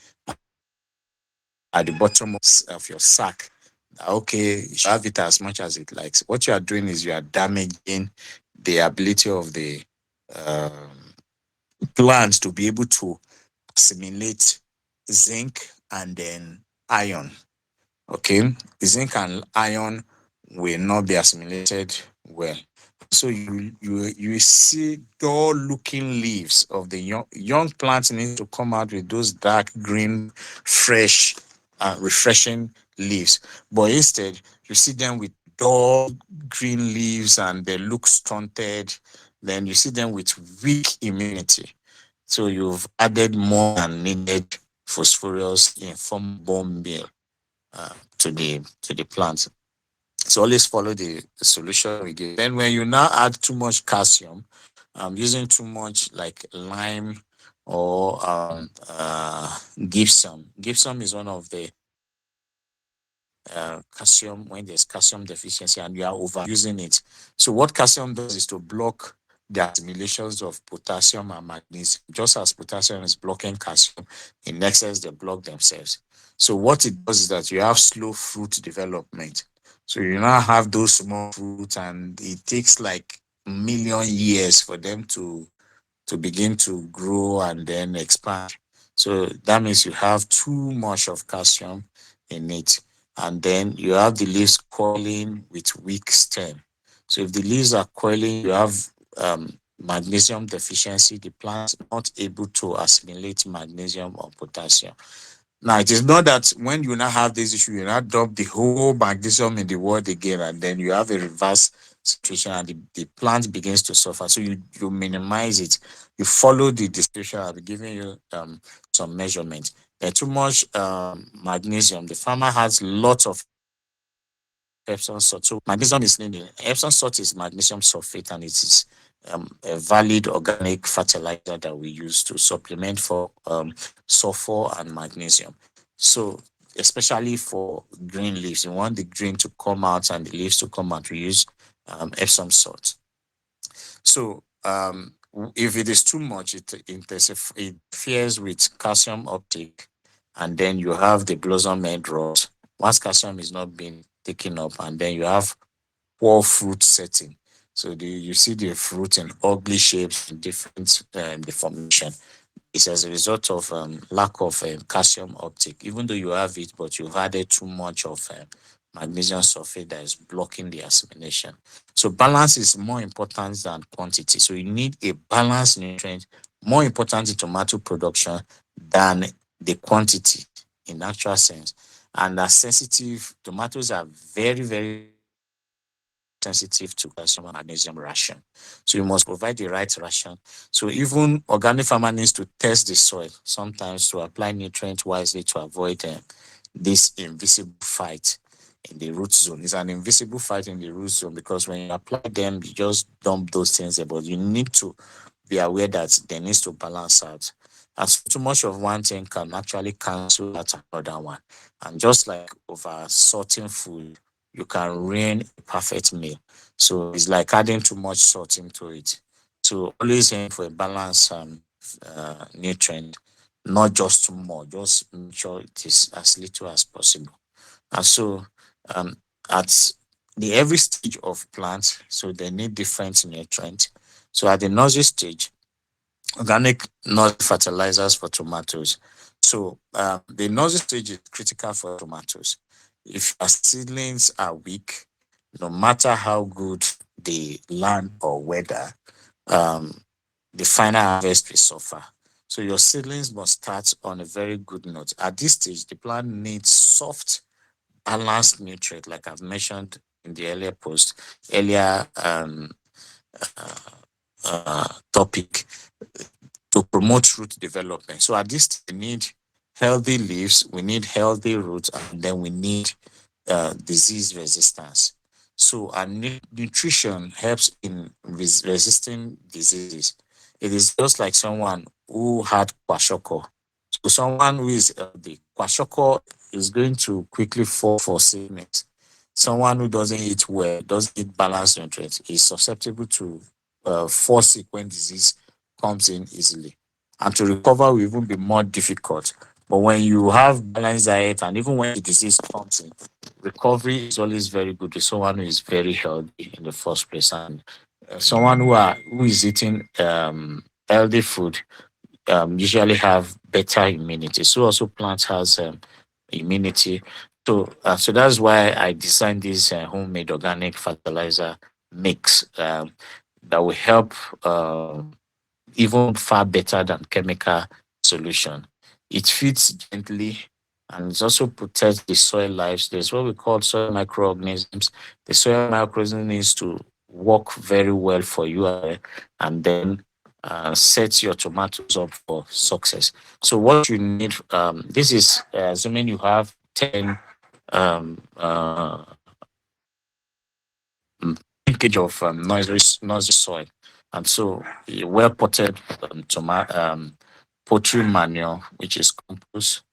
at the bottom of your sack. Okay, you should have it as much as it likes. What you are doing is you are damaging the ability of the um plants to be able to assimilate zinc and then iron. Okay, zinc and iron will not be assimilated well. So you see dull looking leaves of the young plants need to come out with those dark green, fresh, refreshing leaves. But instead, you see them with dull green leaves and they look stunted. Then you see them with weak immunity. So you've added more than needed phosphorus in form of bone meal to the plants. So always follow the solution we give. Then when you now add too much calcium, using too much like lime or gypsum. Gypsum is one of the calcium, when there's calcium deficiency and you are overusing it. So what calcium does is to block the assimilations of potassium and magnesium. Just as potassium is blocking calcium, in excess they block themselves. So what it does is that you have slow fruit development. So you now have those small fruits, and it takes like a million years for them to begin to grow and then expand. So that means you have too much of calcium in it. And then you have the leaves coiling with weak stem. So if the leaves are coiling, you have magnesium deficiency, the plant not able to assimilate magnesium or potassium. Now, it is not that when you now have this issue, you now dump the whole magnesium in the world again, and then you have a reverse situation, and the plant begins to suffer. So you minimize it. You follow the description. I'll be giving you some measurements. There's too much magnesium. The farmer has lots of Epsom salt. So magnesium is needed. Epsom salt is magnesium sulfate, and it is a valid organic fertilizer that we use to supplement for sulfur and magnesium. So especially for green leaves, you want the green to come out and the leaves to come out. We use Epsom salt. So if it is too much, it interferes with calcium uptake, and then you have the blossom end rot. Once calcium is not being taken up, and then you have poor fruit setting. So you see the fruit in ugly shapes and different deformation. It's as a result of lack of calcium uptake. Even though you have it, but you've added too much of magnesium sulfate that is blocking the assimilation. So balance is more important than quantity. So you need a balanced nutrient, more important in tomato production than the quantity in actual sense. And are sensitive, tomatoes are very, very sensitive to calcium and magnesium ration. So you must provide the right ration. So even organic farmer needs to test the soil sometimes to apply nutrient wisely to avoid this invisible fight in the root zone. It's an invisible fight in the root zone because when you apply them, you just dump those things there, but you need to be aware that there needs to balance out. As too much of one thing can actually cancel out another one. And just like over salting food, you can ruin a perfect meal. So it's like adding too much salt into it. So always aim for a balanced nutrient, not just too much. Just make sure it is as little as possible. And so um, at the every stage of plants, so they need different nutrients. So at the nursery stage, organic nursery fertilizers for tomatoes. So the nursery stage is critical for tomatoes. If your seedlings are weak, no matter how good the land or weather, um, the final harvest will suffer. So your seedlings must start on a very good note. At this stage, the plant needs soft, balanced nutrient, like I've mentioned in the earlier uh, topic, to promote root development. So at this, we need healthy leaves, we need healthy roots, and then we need disease resistance. So our nutrition helps in resisting diseases. It is just like someone who had kwashiorkor. So someone who is healthy, kwashiorkor is going to quickly fall for sickness. Someone who doesn't eat well, doesn't eat balanced nutrients, is susceptible to fall sick when disease comes in easily. And to recover will even be more difficult. But when you have balanced diet and even when the disease comes in, recovery is always very good with someone who is very healthy in the first place. And someone who is eating healthy food usually have better immunity. So also plants has immunity. So that's why I designed this homemade organic fertilizer mix that will help even far better than chemical solution. It feeds gently and it also protects the soil lives. There's what we call soil microorganisms. The soil microorganism needs to work very well for you and then set your tomatoes up for success. So what you need, this is assuming you have 10 um, uh, 10 kg of nursery soil. And so a well potted poultry manure, which is compost,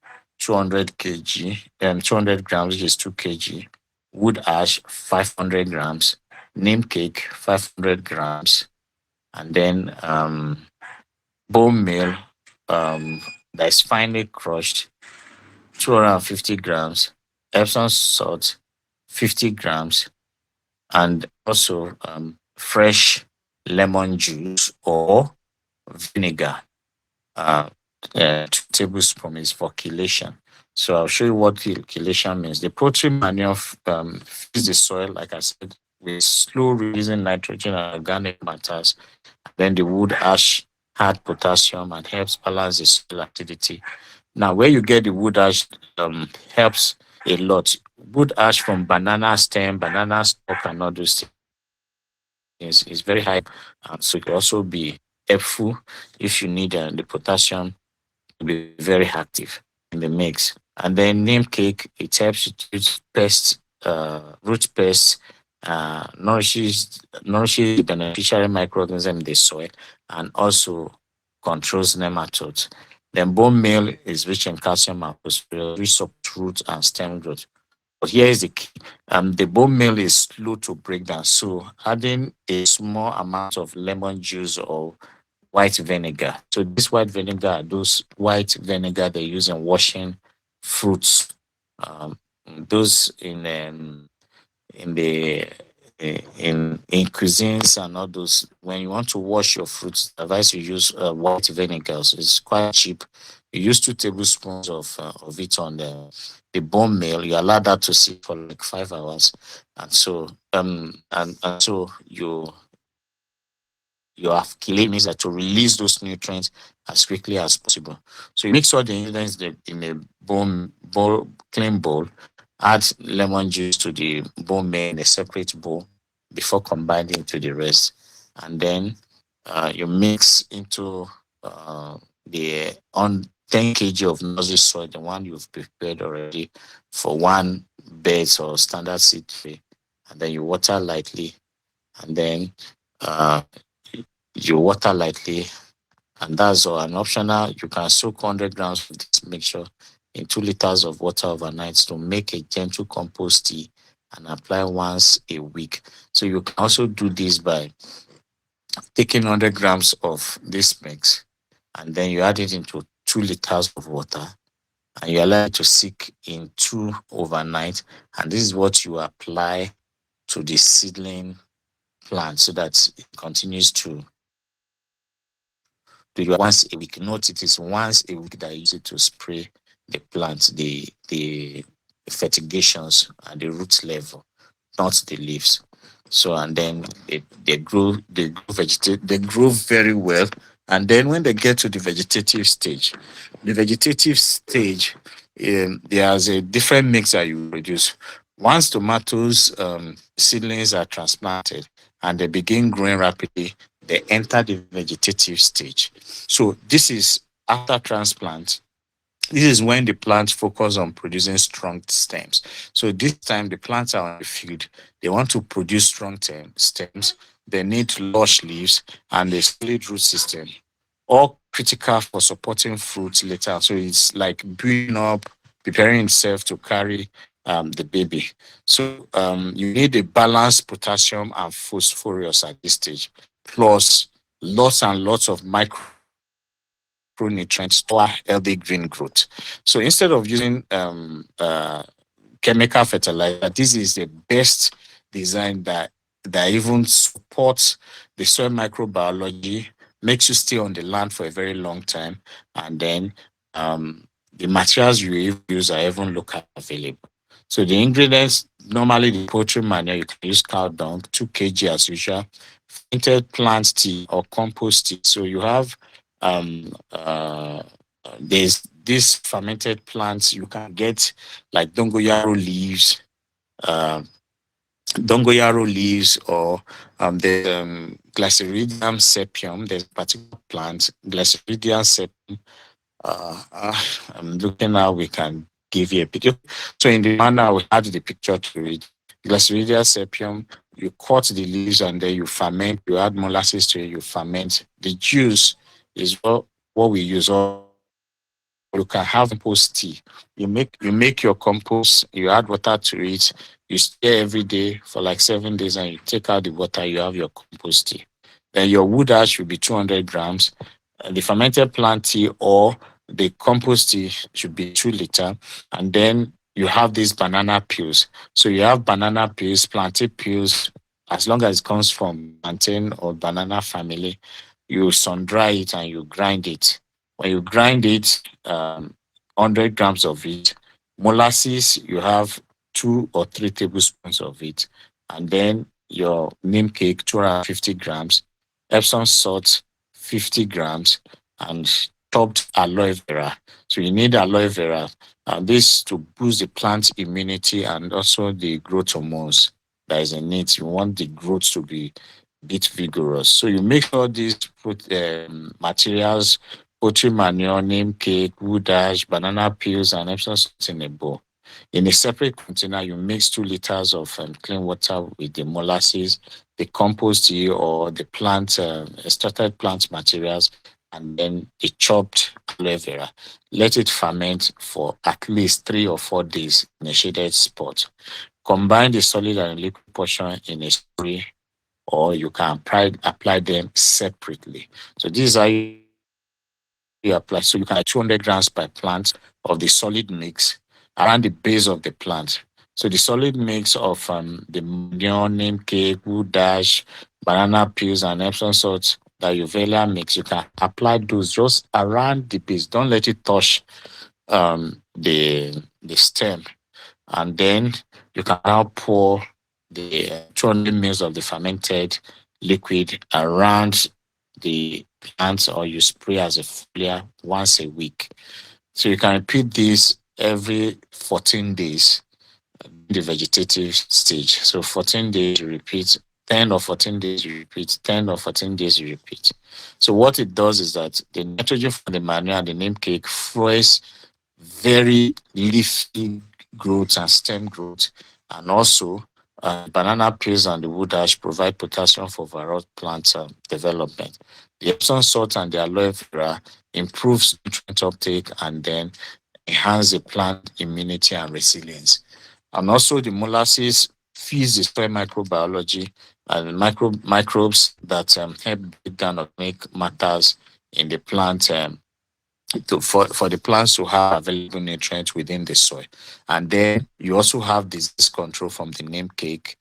200 kg, 200 grams, which is 2 kg, wood ash, 500 grams, neem cake, 500 grams, and then bone meal that is finely crushed, 250 grams, Epsom salt, 50 grams, and also fresh lemon juice or vinegar. Uh, 2 tablespoons is for chelation. So I'll show you what chelation means. The poultry manure feeds the soil, like I said, with slow releasing nitrogen and organic matters. Then the wood ash had potassium and helps balance the soil acidity. Now, where you get the wood ash helps a lot. Wood ash from banana stem, banana stalk, and all those things is very high. So it will also be helpful if you need the potassium to be very active in the mix. And then neem cake, it helps you to pest, root pests, nourishes the beneficiary microorganism in the soil and also controls nematodes. Then bone meal is rich in calcium and phosphorus, which supports root and stem growth. But here is the key. The bone meal is slow to break down. So adding a small amount of lemon juice or white vinegar. So this white vinegar, those white vinegar they use in washing fruits, those in the in cuisines and all those, when you want to wash your fruits, I advise you use white vinegars. It's quite cheap. You use 2 tablespoons of it on the bone meal. You allow that to sit for like 5 hours, and so and so you have killing means that to release those nutrients as quickly as possible. So you mix all the ingredients in a clean bowl, add lemon juice to the bone meal in a separate bowl before combining to the rest. And then you mix into the on 10 kg of nursery soil, the one you've prepared already for one bed or standard seed tray. And then you water lightly, and then uh, you water lightly, and that's all. An optional, you can soak 100 grams of this mixture in 2 liters of water overnight to make a gentle compost tea and apply once a week. So you can also do this by taking 100 grams of this mix, and then you add it into 2 liters of water, and you allow it to soak in 2 overnight. And this is what you apply to the seedling plant so that it continues to do you once a week. Note it is once a week that I use it to spray the plant, the fertigations at the root level, not the leaves. So and then they grow very well. And then when they get to the vegetative stage, there's a different mix that you produce. Once tomatoes seedlings are transplanted and they begin growing rapidly, they enter the vegetative stage. So this is after transplant. This is when the plants focus on producing strong stems. So this time the plants are on the field. They want to produce strong stems. They need lush leaves and a solid root system, all critical for supporting fruits later. So it's like building up, preparing itself to carry the baby. So you need a balanced potassium and phosphorus at this stage, plus lots and lots of micronutrients for healthy green growth. So instead of using chemical fertilizer, this is the best design that even supports the soil microbiology, makes you stay on the land for a very long time, and then the materials you use are even locally available. So the ingredients, normally the poultry manure, you can use cow dung, 2 kg as usual, fermented plant tea or compost tea. So you have there's this fermented plants you can get, like uh, dongoyaro leaves, or there's Glyceridium sepium. There's a particular plant, Glyceridium sepium. I'm looking how we can give you a picture. So in the manner we add the picture to it. Glyceridium sepium, you cut the leaves and then you ferment. You add molasses to it. You ferment. The juice is what we use. Or you can have compost tea. You make your compost. You add water to it. You stir every day for like 7 days, and you take out the water. You have your compost tea. Then your wood ash will be 200 grams. The fermented plant tea or the compost tea should be 2 liter. And then you have these banana peels. So you have banana peels, plantain peels, as long as it comes from plantain or banana family, you sun dry it and you grind it. When you grind it, 100 grams of it. Molasses, you have 2 or 3 tablespoons of it. And then your neem cake, 250 grams. Epsom salt, 50 grams, and chopped aloe vera. So you need aloe vera, and this to boost the plant immunity and also the growth hormones that is in it. You want the growth to be a bit vigorous. So you make sure these materials, poultry manure, neem cake, wood ash, banana peels, and Epsom salt in a bowl. In a separate container, you mix 2 liters of clean water with the molasses, the compost tea or the plant, extracted plant materials, and then the chopped aloe vera. Let it ferment for at least 3 or 4 days in a shaded spot. Combine the solid and liquid portion in a spray, or you can apply them separately. So this is how you apply. So you can apply 200 grams per plant of the solid mix around the base of the plant. So the solid mix of the manure, neem cake, wood dash, banana peels, and Epsom salt that you Velia mix, you can apply those just around the base. Don't let it touch the stem, and then you can now pour the 200 mils of the fermented liquid around the plants, or you spray as a foliar once a week. So you can repeat this every 14 days, the vegetative stage. So 14 days you repeat, 10 or 14 days you repeat, 10 or 14 days you repeat. So what it does is that the nitrogen from the manure and the neem cake fuels very leafy growth and stem growth, and also banana peels and the wood ash provide potassium for overall plant development. The Epsom salt and the aloe vera improves nutrient uptake and then enhance the plant immunity and resilience. And also the molasses feeds the soil microbiology and microbes that help break down organic matters in the plant, for the plants to have available nutrients within the soil. And then you also have disease control from the neem cake,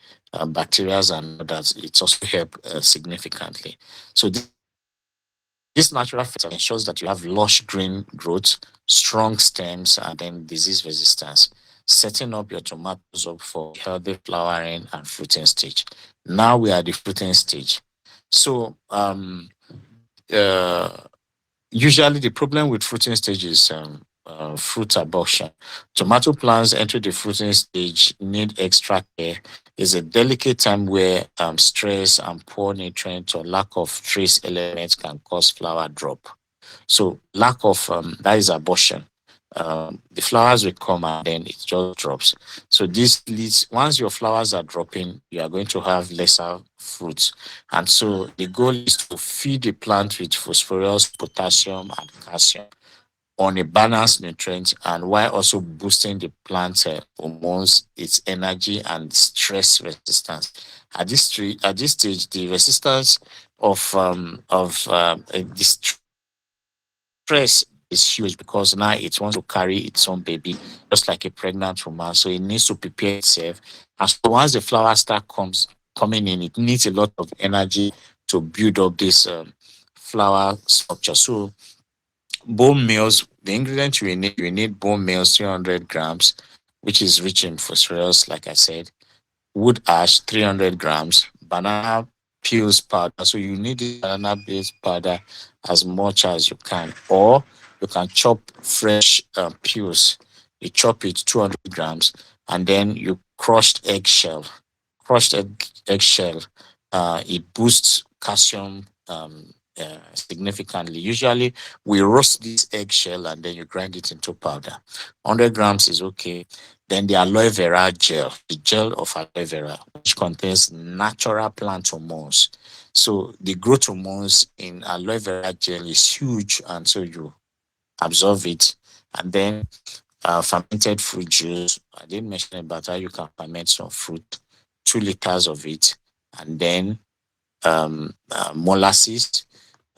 bacteria and others. It's also help significantly. So this natural fertilizer ensures that you have lush green growth, strong stems, and then disease resistance, setting up your tomatoes up for healthy flowering and fruiting stage. Now we are at the fruiting stage. So uh, usually, the problem with fruiting stage is fruit abortion. Tomato plants enter the fruiting stage need extra care. It's a delicate time where stress and poor nutrient or lack of trace elements can cause flower drop. So lack of that is abortion. The flowers will come and then it just drops. So this leads, once your flowers are dropping, you are going to have lesser fruits. And so the goal is to feed the plant with phosphorus, potassium, and calcium on a balanced nutrient, and while also boosting the plant hormones, its energy and stress resistance. At this stage, the resistance the stress is huge, because now it wants to carry its own baby, just like a pregnant woman. So it needs to prepare itself. And so once the flower start coming in, it needs a lot of energy to build up this flower structure. So bone meals, the ingredients you need bone meals 300 grams, which is rich in phosphorus, like I said, wood ash 300 grams, banana peels powder. So you need this banana peels powder as much as you can, or you can chop fresh peels. You chop it 200 grams, and then you crushed eggshell. It boosts calcium significantly. Usually, we roast this eggshell and then you grind it into powder. 100 grams is okay. Then the aloe vera gel, the gel of aloe vera, which contains natural plant hormones. So the growth hormones in aloe vera gel is huge, and so you absorb it. And then fermented fruit juice. I didn't mention about how you can ferment some fruit, 2 liters of it, and then molasses,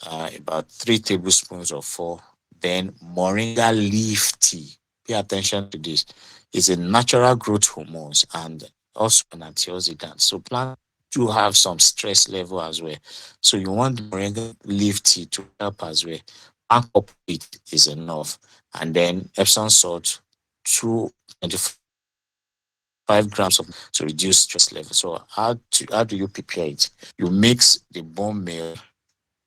about 3 tablespoons or four. Then moringa leaf tea. Pay attention to this. It's a natural growth hormones and also an antioxidant. So plants do have some stress level as well. So you want the moringa leaf tea to help as well. 1 cup of it is enough. And then Epsom salt, 225 grams of to reduce stress level. So how do you prepare it? You mix the bone meal,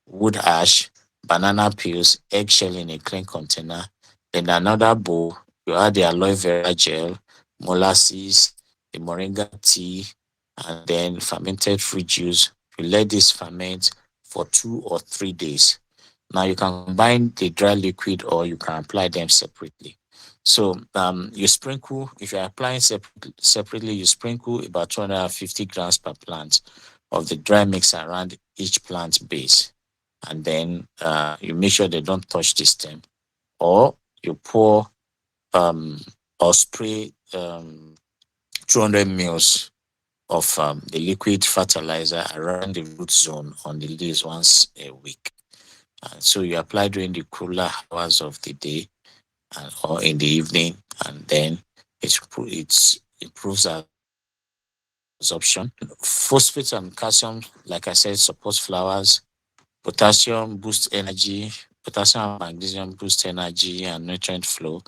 wood ash, banana peels, eggshell in a clean container. Then another bowl, you add the aloe vera gel, molasses, the moringa tea, and then fermented fruit juice. You let this ferment for 2 or 3 days. Now you can combine the dry liquid or you can apply them separately. So you sprinkle, if you're applying separately, you sprinkle about 250 grams per plant of the dry mix around each plant base. And then you make sure they don't touch the stem. Or you pour um, or spray 200 mils of the liquid fertilizer around the root zone on the leaves once a week. And so you apply during the cooler hours of the day, or in the evening, and then improves absorption. Phosphate and calcium, like I said, supports flowers. Potassium boosts energy. Potassium and magnesium boost energy and nutrient flow.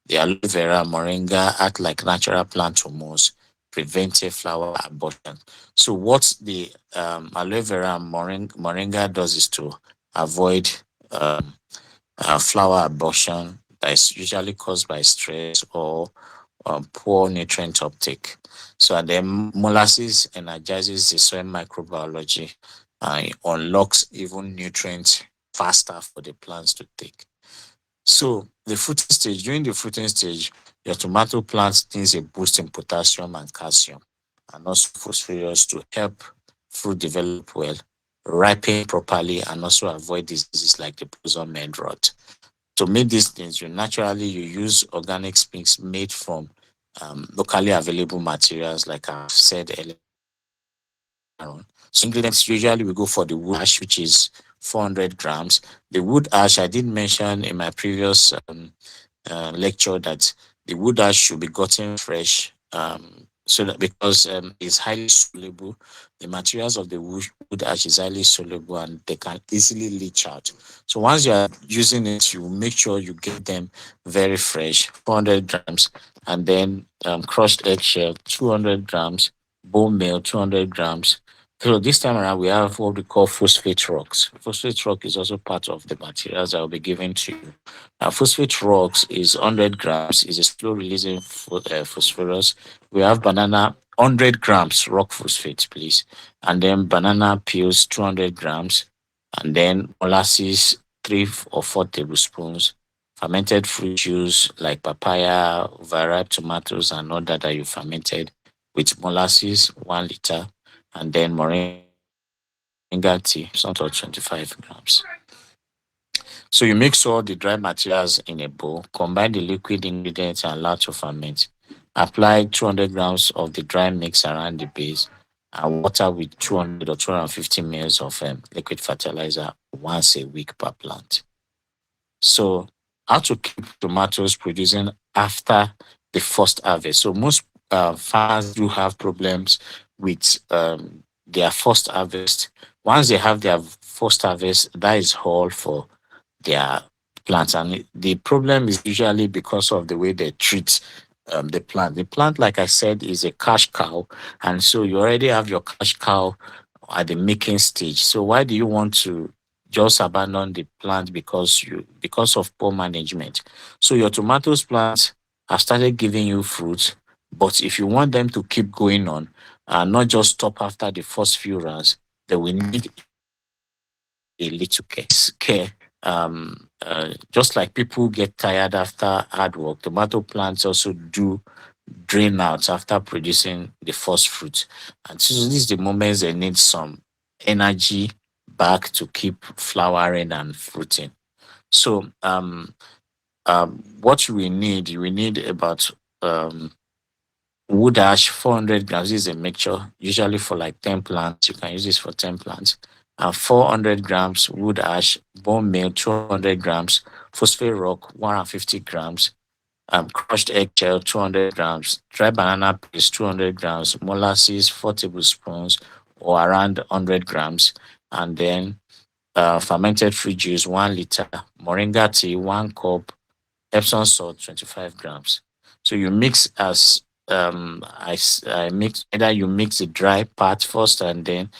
The aloe vera and moringa act like natural plant hormones, preventing flower abortion. So what the aloe vera and moringa does is to avoid um, flower abortion that is usually caused by stress or poor nutrient uptake. So and then molasses energizes the soil microbiology and unlocks even nutrients faster for the plants to take. So the fruiting stage, during the fruiting stage, your tomato plant needs a boost in potassium and calcium and also phosphorus to help fruit develop well, ripen properly, and also avoid diseases like the blossom end rot. To make these things, you use organic mix made from locally available materials, like I've said earlier on. So ingredients, usually we go for the wood ash, which is 400 grams. The wood ash, I did mention in my previous lecture that the wood ash should be gotten fresh, so that because it's highly soluble. The materials of the wood ash is highly soluble and they can easily leach out. So once you are using it, you make sure you get them very fresh, 400 grams, and then crushed eggshell, 200 grams, bone meal, 200 grams. So this time around, we have what we call phosphate rocks. Phosphate rock is also part of the materials I will be giving to you. Phosphate rocks is 100 grams, is a slow releasing phosphorus. We have banana, 100 grams rock phosphate, please. And then banana peels, 200 grams. And then molasses, 3 or 4 tablespoons. Fermented fruit juice like papaya, overripe tomatoes, and all that you fermented with molasses, 1 liter. And then moringa tea, some or 25 grams. So you mix all the dry materials in a bowl, combine the liquid ingredients and allow to ferment. Apply 200 grams of the dry mix around the base and water with 200 or 250 ml of liquid fertilizer once a week per plant. So, how to keep tomatoes producing after the first harvest? So, most farmers do have problems with their first harvest. Once they have their first harvest, that is all for their plants. And the problem is usually because of the way they treat the plant. The plant, like I said, is a cash cow. And so you already have your cash cow at the making stage. So why do you want to just abandon the plant because of poor management? So your tomatoes plants have started giving you fruits, but if you want them to keep going on and not just stop after the first few rounds, they will need a little care. Just like people get tired after hard work, tomato plants also do drain out after producing the first fruit. And so this is the moments they need some energy back to keep flowering and fruiting. So what we need about um wood ash, 400 grams. This is a mixture, usually for like 10 plants. You can use this for 10 plants. 400 grams wood ash, bone meal, 200 grams, phosphate rock, 150 grams, crushed eggshell, 200 grams, dry banana paste, 200 grams, molasses, 4 tablespoons, or around 100 grams, and then fermented fruit juice, 1 liter, moringa tea, 1 cup, Epsom salt, 25 grams. So you mix as I mix, either you mix the dry part first and then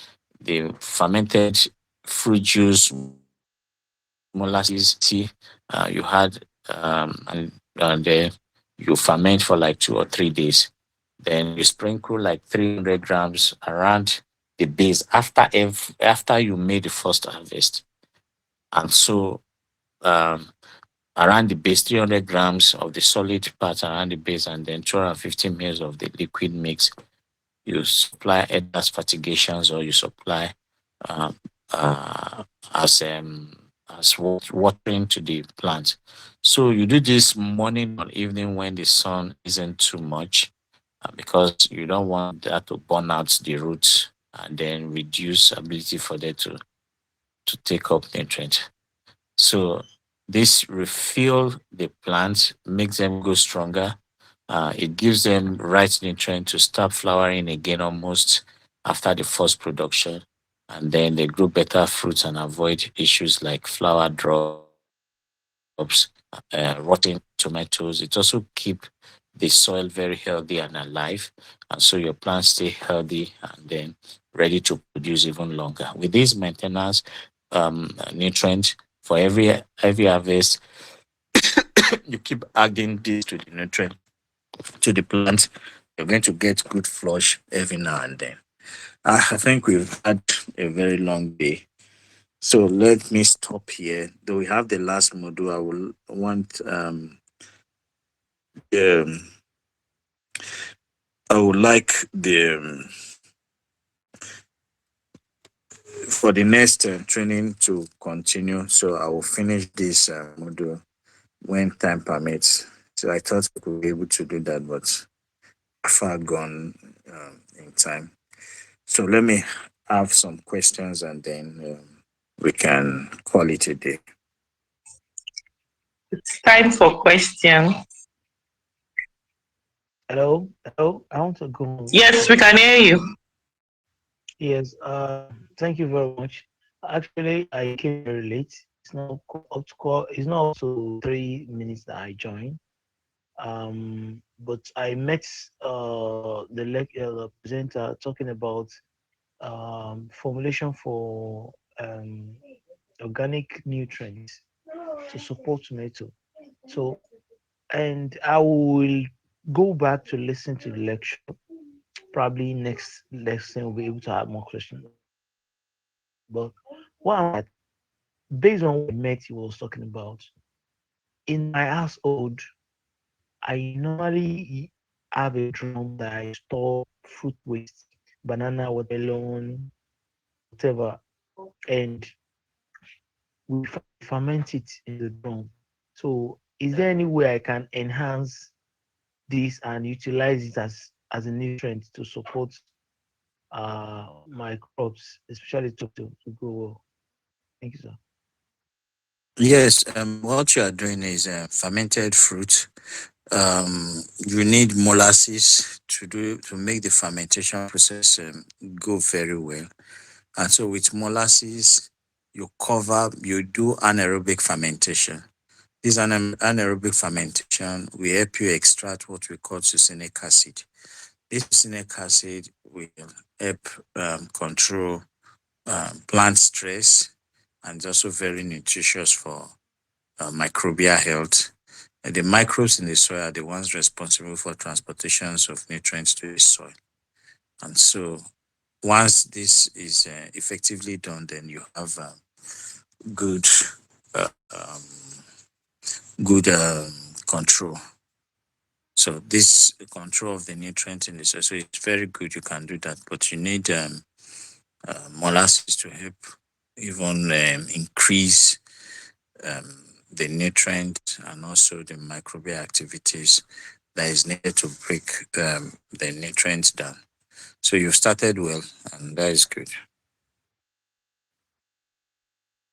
the fermented fruit juice, molasses, tea you had, and then you ferment for like 2 or 3 days. Then you sprinkle like 300 grams around the base after you made the first harvest. And so um, around the base, 300 grams of the solid part around the base, and then 250 ml of the liquid mix. You supply either as fertigations or you supply uh, uh, as watering to the plant. So you do this morning or evening when the sun isn't too much, because you don't want that to burn out the roots and then reduce ability for them to take up nutrients. So this refill the plants, makes them go stronger, It gives them right nutrient to start flowering again almost after the first production. And then they grow better fruits and avoid issues like flower drops, rotting tomatoes. It also keep the soil very healthy and alive. And so your plants stay healthy and then ready to produce even longer. With this maintenance nutrient for every harvest, you keep adding this to the nutrient to the plant, you're going to get good flush every now and then. I think we've had a very long day. So let me stop here. Though we have the last module, I will want um I would like the for the next training to continue. So I will finish this module when time permits. So I thought I could be able to do that, but far gone in time. So let me have some questions and then we can call it a day. Time for question. Hello, hello. I want to go on Yes, we first. can hear you. Yes, thank you very much. Actually, I came very late. It's not up to 3 minutes that I joined. But I met the presenter talking about formulation for um organic nutrients to support tomato. So, and I will go back to listen to the lecture. Probably next lesson we'll be able to have more questions. But what I'm at, based on what I met he was talking about, in my household, I normally have a drum that I store fruit waste, banana, watermelon, whatever, and we ferment it in the drum. So, is there any way I can enhance this and utilize it as a nutrient to support my crops, especially to grow well? Thank you, sir. Yes, what you are doing is fermented fruit. You need molasses to make the fermentation process go very well. And so with molasses, you do anaerobic fermentation. This anaerobic fermentation will help you extract what we call succinic acid. This succinic acid will help control plant stress and is also very nutritious for microbial health. The microbes in the soil are the ones responsible for transportations of nutrients to the soil. And so once this is effectively done, then you have good uh, um, good control. So this control of the nutrient in the soil, so it's very good. You can do that, but you need molasses to help even increase the nutrient and also the microbial activities that is needed to break the nutrients down. So you've started well, and that is good.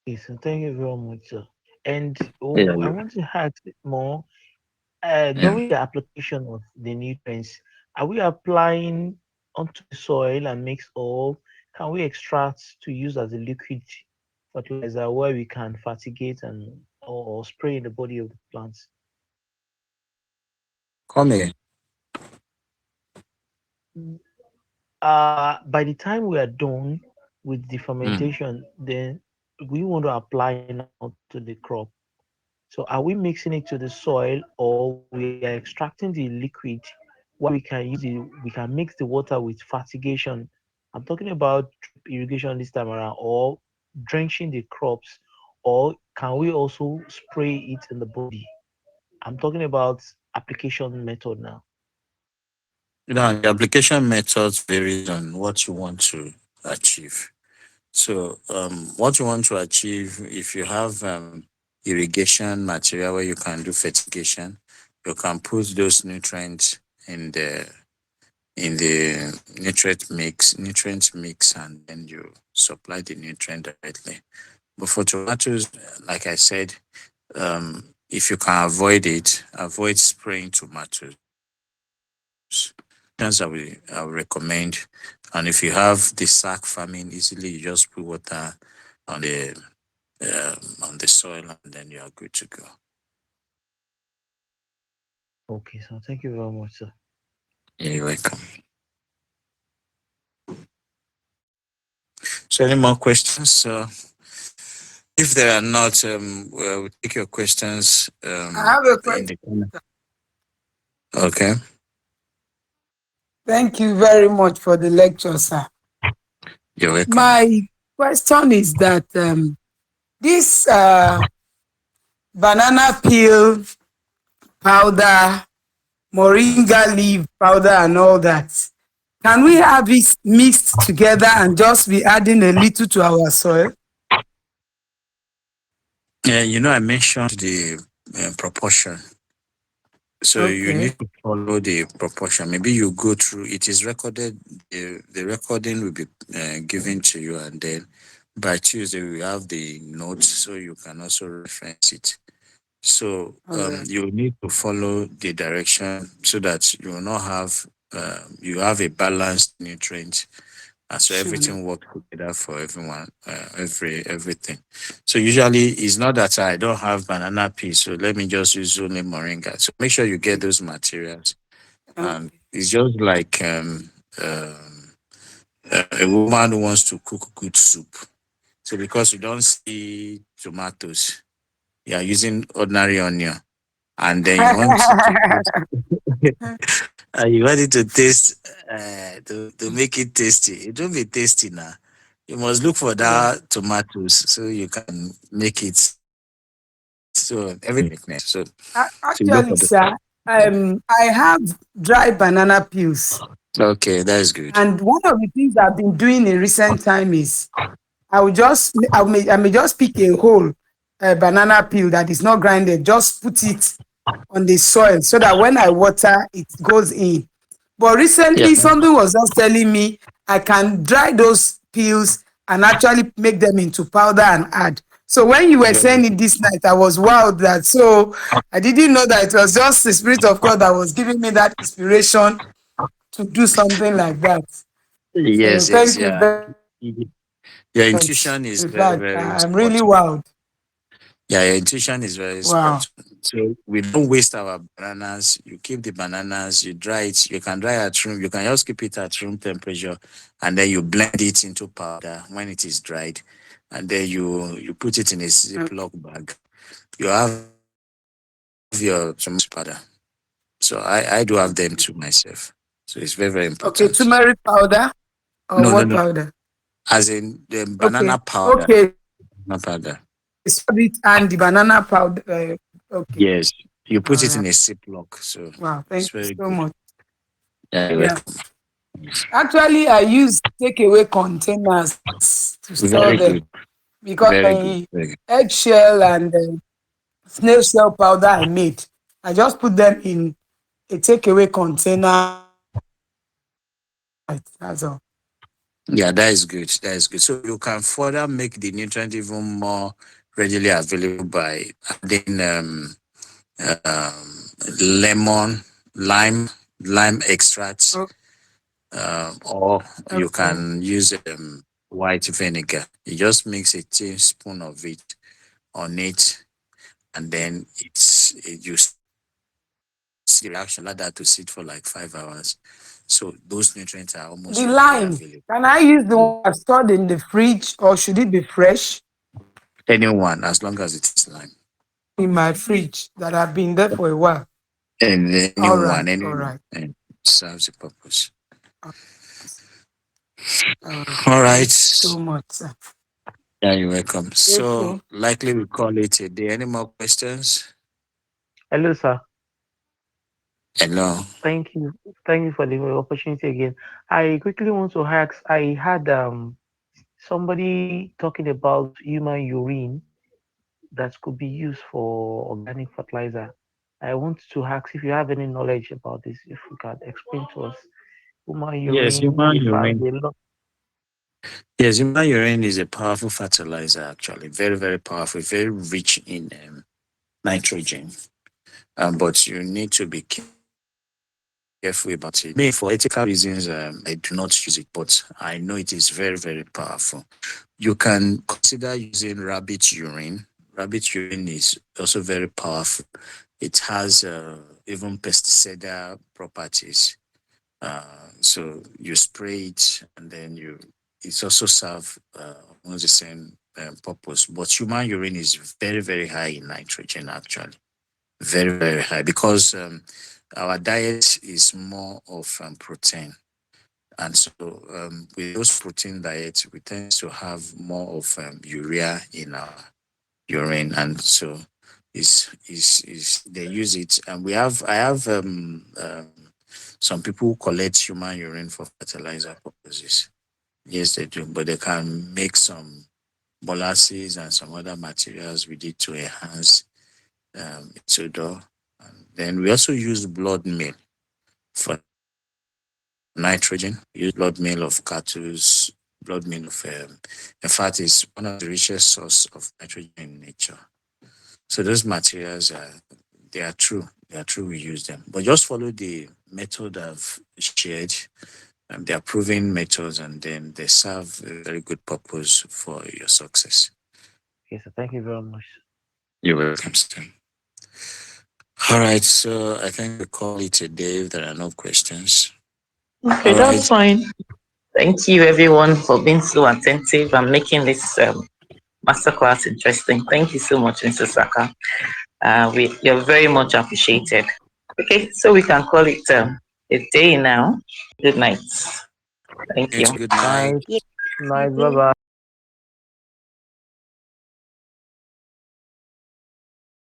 Okay, so thank you very much, sir. And Yeah, I you. want to ask more. Yeah. During the application of the nutrients, are we applying onto the soil and mix, or can we extract to use as a liquid fertilizer where we can fertigate and or spray in the body of the plants? Come here. By the time we are done with the Mm. fermentation, then we want to apply now to the crop. So are we mixing it to the soil or we are extracting the liquid where we can mix the water with fertigation? I'm talking about drip irrigation this time around or drenching the crops, or can we also spray it in the body? I'm talking about application method now. The application methods varies on what you want to achieve. So, what you want to achieve, if you have irrigation material where you can do fertigation, you can put those nutrients in the nutrient mix, and then you supply the nutrient directly. But for tomatoes, like I said, if you can avoid it, avoid spraying tomatoes. That's I will recommend. And if you have the sack farming easily, you just put water on the soil, and then you are good to go. Okay, so thank you very much, sir. Yeah, you're welcome. So, any more questions? If there are not, we'll take your questions I have a in question. the okay. Thank you very much for the lecture, sir. You're welcome. My question is that this banana peel powder, moringa leaf powder, and all that, can we have it mixed together and just be adding a little to our soil? Yeah, I mentioned the proportion. So you Okay. need to follow the proportion. Maybe you go through. It is recorded. The recording will be given to you, and then by Tuesday we have the notes, so you can also reference it. So All right. you need to follow the direction so that you will not have you have a balanced nutrient, and so Sure. everything works together for everyone, everything. So usually it's not that I don't have banana peel, so let me just use only moringa. So make sure you get those materials, and Okay. it's just like a woman who wants to cook good soup. So because you don't see tomatoes, you are using ordinary onion, and then you want it to taste, you want it to taste to make it tasty. It won't be tasty now. You must look for Yeah. that tomatoes so you can make it. So everything has uniqueness. So you look Actually, for the. sir, I have dry banana peels, Okay, that is good. and one of the things I've been doing in recent time is I may just pick a whole banana peel that is not grinded, just put it on the soil so that when I water, it goes in. But Yeah, recently, something was just telling me I can dry those peels and actually make them into powder and add. So when you were very saying it good. this night, I was wowed that. So I didn't know that it was just the Spirit of God that was giving me that inspiration to do something like that. So Yes, yes, thank you yeah. very Your much. intuition is In very, fact, very I'm really spot on. wowed. Yeah, your intuition is very Wow. spot on. So we don't waste our bananas. You keep the bananas, you dry it. You can dry at room. You can just keep it at room temperature, and then you blend it into powder when it is dried, and then you put it in a Ziploc bag. You have your tomato powder. So I do have them too myself. So it's very, very important. Okay, turmeric powder No, or no, no. what powder? As in the banana Okay, powder. okay. Banana powder. Swab it and the banana powder. Okay, Yes. You put all it in right. a Ziploc. So Wow, it's thank you very so good. much. Yeah, you're Yeah, welcome. actually, I use takeaway containers to store Very them good. because Very good. the Very good. eggshell and snail shell powder I made, I just put them in a takeaway container and overnight. That's all. Yeah, that is good. That is good. So you can further make the nutrient even more readily available by adding um, lemon, lime, lime extracts, O- or you Okay. can use white vinegar. You just mix a teaspoon of it on it, and then you see the reaction. Allow that to sit for like 5 hours. So those nutrients are almost readily The available. lime, can I use the one I've stored in the fridge or should it be fresh Anyone, as long as it is lime. in my fridge that have been there for a while? And All anyone, right, any all right. serves a purpose. All right. All Thank right. you so much, sir. Yeah, you're welcome. So Grateful. likely we call it a day. Any more questions? Hello, sir. Hello. Thank you. Thank you for the opportunity again. I quickly want to ask. I had somebody talking about human urine that could be used for organic fertilizer. I want to ask if you have any knowledge about this. If you can explain to us, human Yes, urine, human if has urine. a lot. Yes, human urine is a powerful fertilizer, actually. Very, very powerful, very rich in nitrogen. But you need to be careful. careful about it. Me, for ethical reasons, I do not use it, but I know it is very, very powerful. You can consider using rabbit urine. Rabbit urine is also very powerful. It has even pesticidal properties. So you spray it, and then it's also serve almost the same purpose. But human urine is very, very high in nitrogen, actually. Very, very high, because our diet is more of protein. And so with those protein diets, we tend to have more of urea in our urine. And so is they use it. And I have some people who collect human urine for fertilizer purposes. Yes, they do, but they can make some molasses and some other materials with it to enhance its odor. And then we also use blood meal for nitrogen. We use blood meal of cattle's, blood meal of, in fact, is one of the richest source of nitrogen in nature. So those materials they are true. They are true. We use them, but just follow the method I've shared. They are proven methods, and then they serve a very good purpose for your success. Okay, so thank you very much. You're welcome, Stan. All right, so I think we call it a day if there are no questions. Okay, All that's right. fine. Thank you, everyone, for being so attentive and making this masterclass interesting. Thank you so much, Mr. Saka. You're very much appreciated. Okay, so we can call it a day now. Good night. Thank you. Good night. Night, night, bye bye.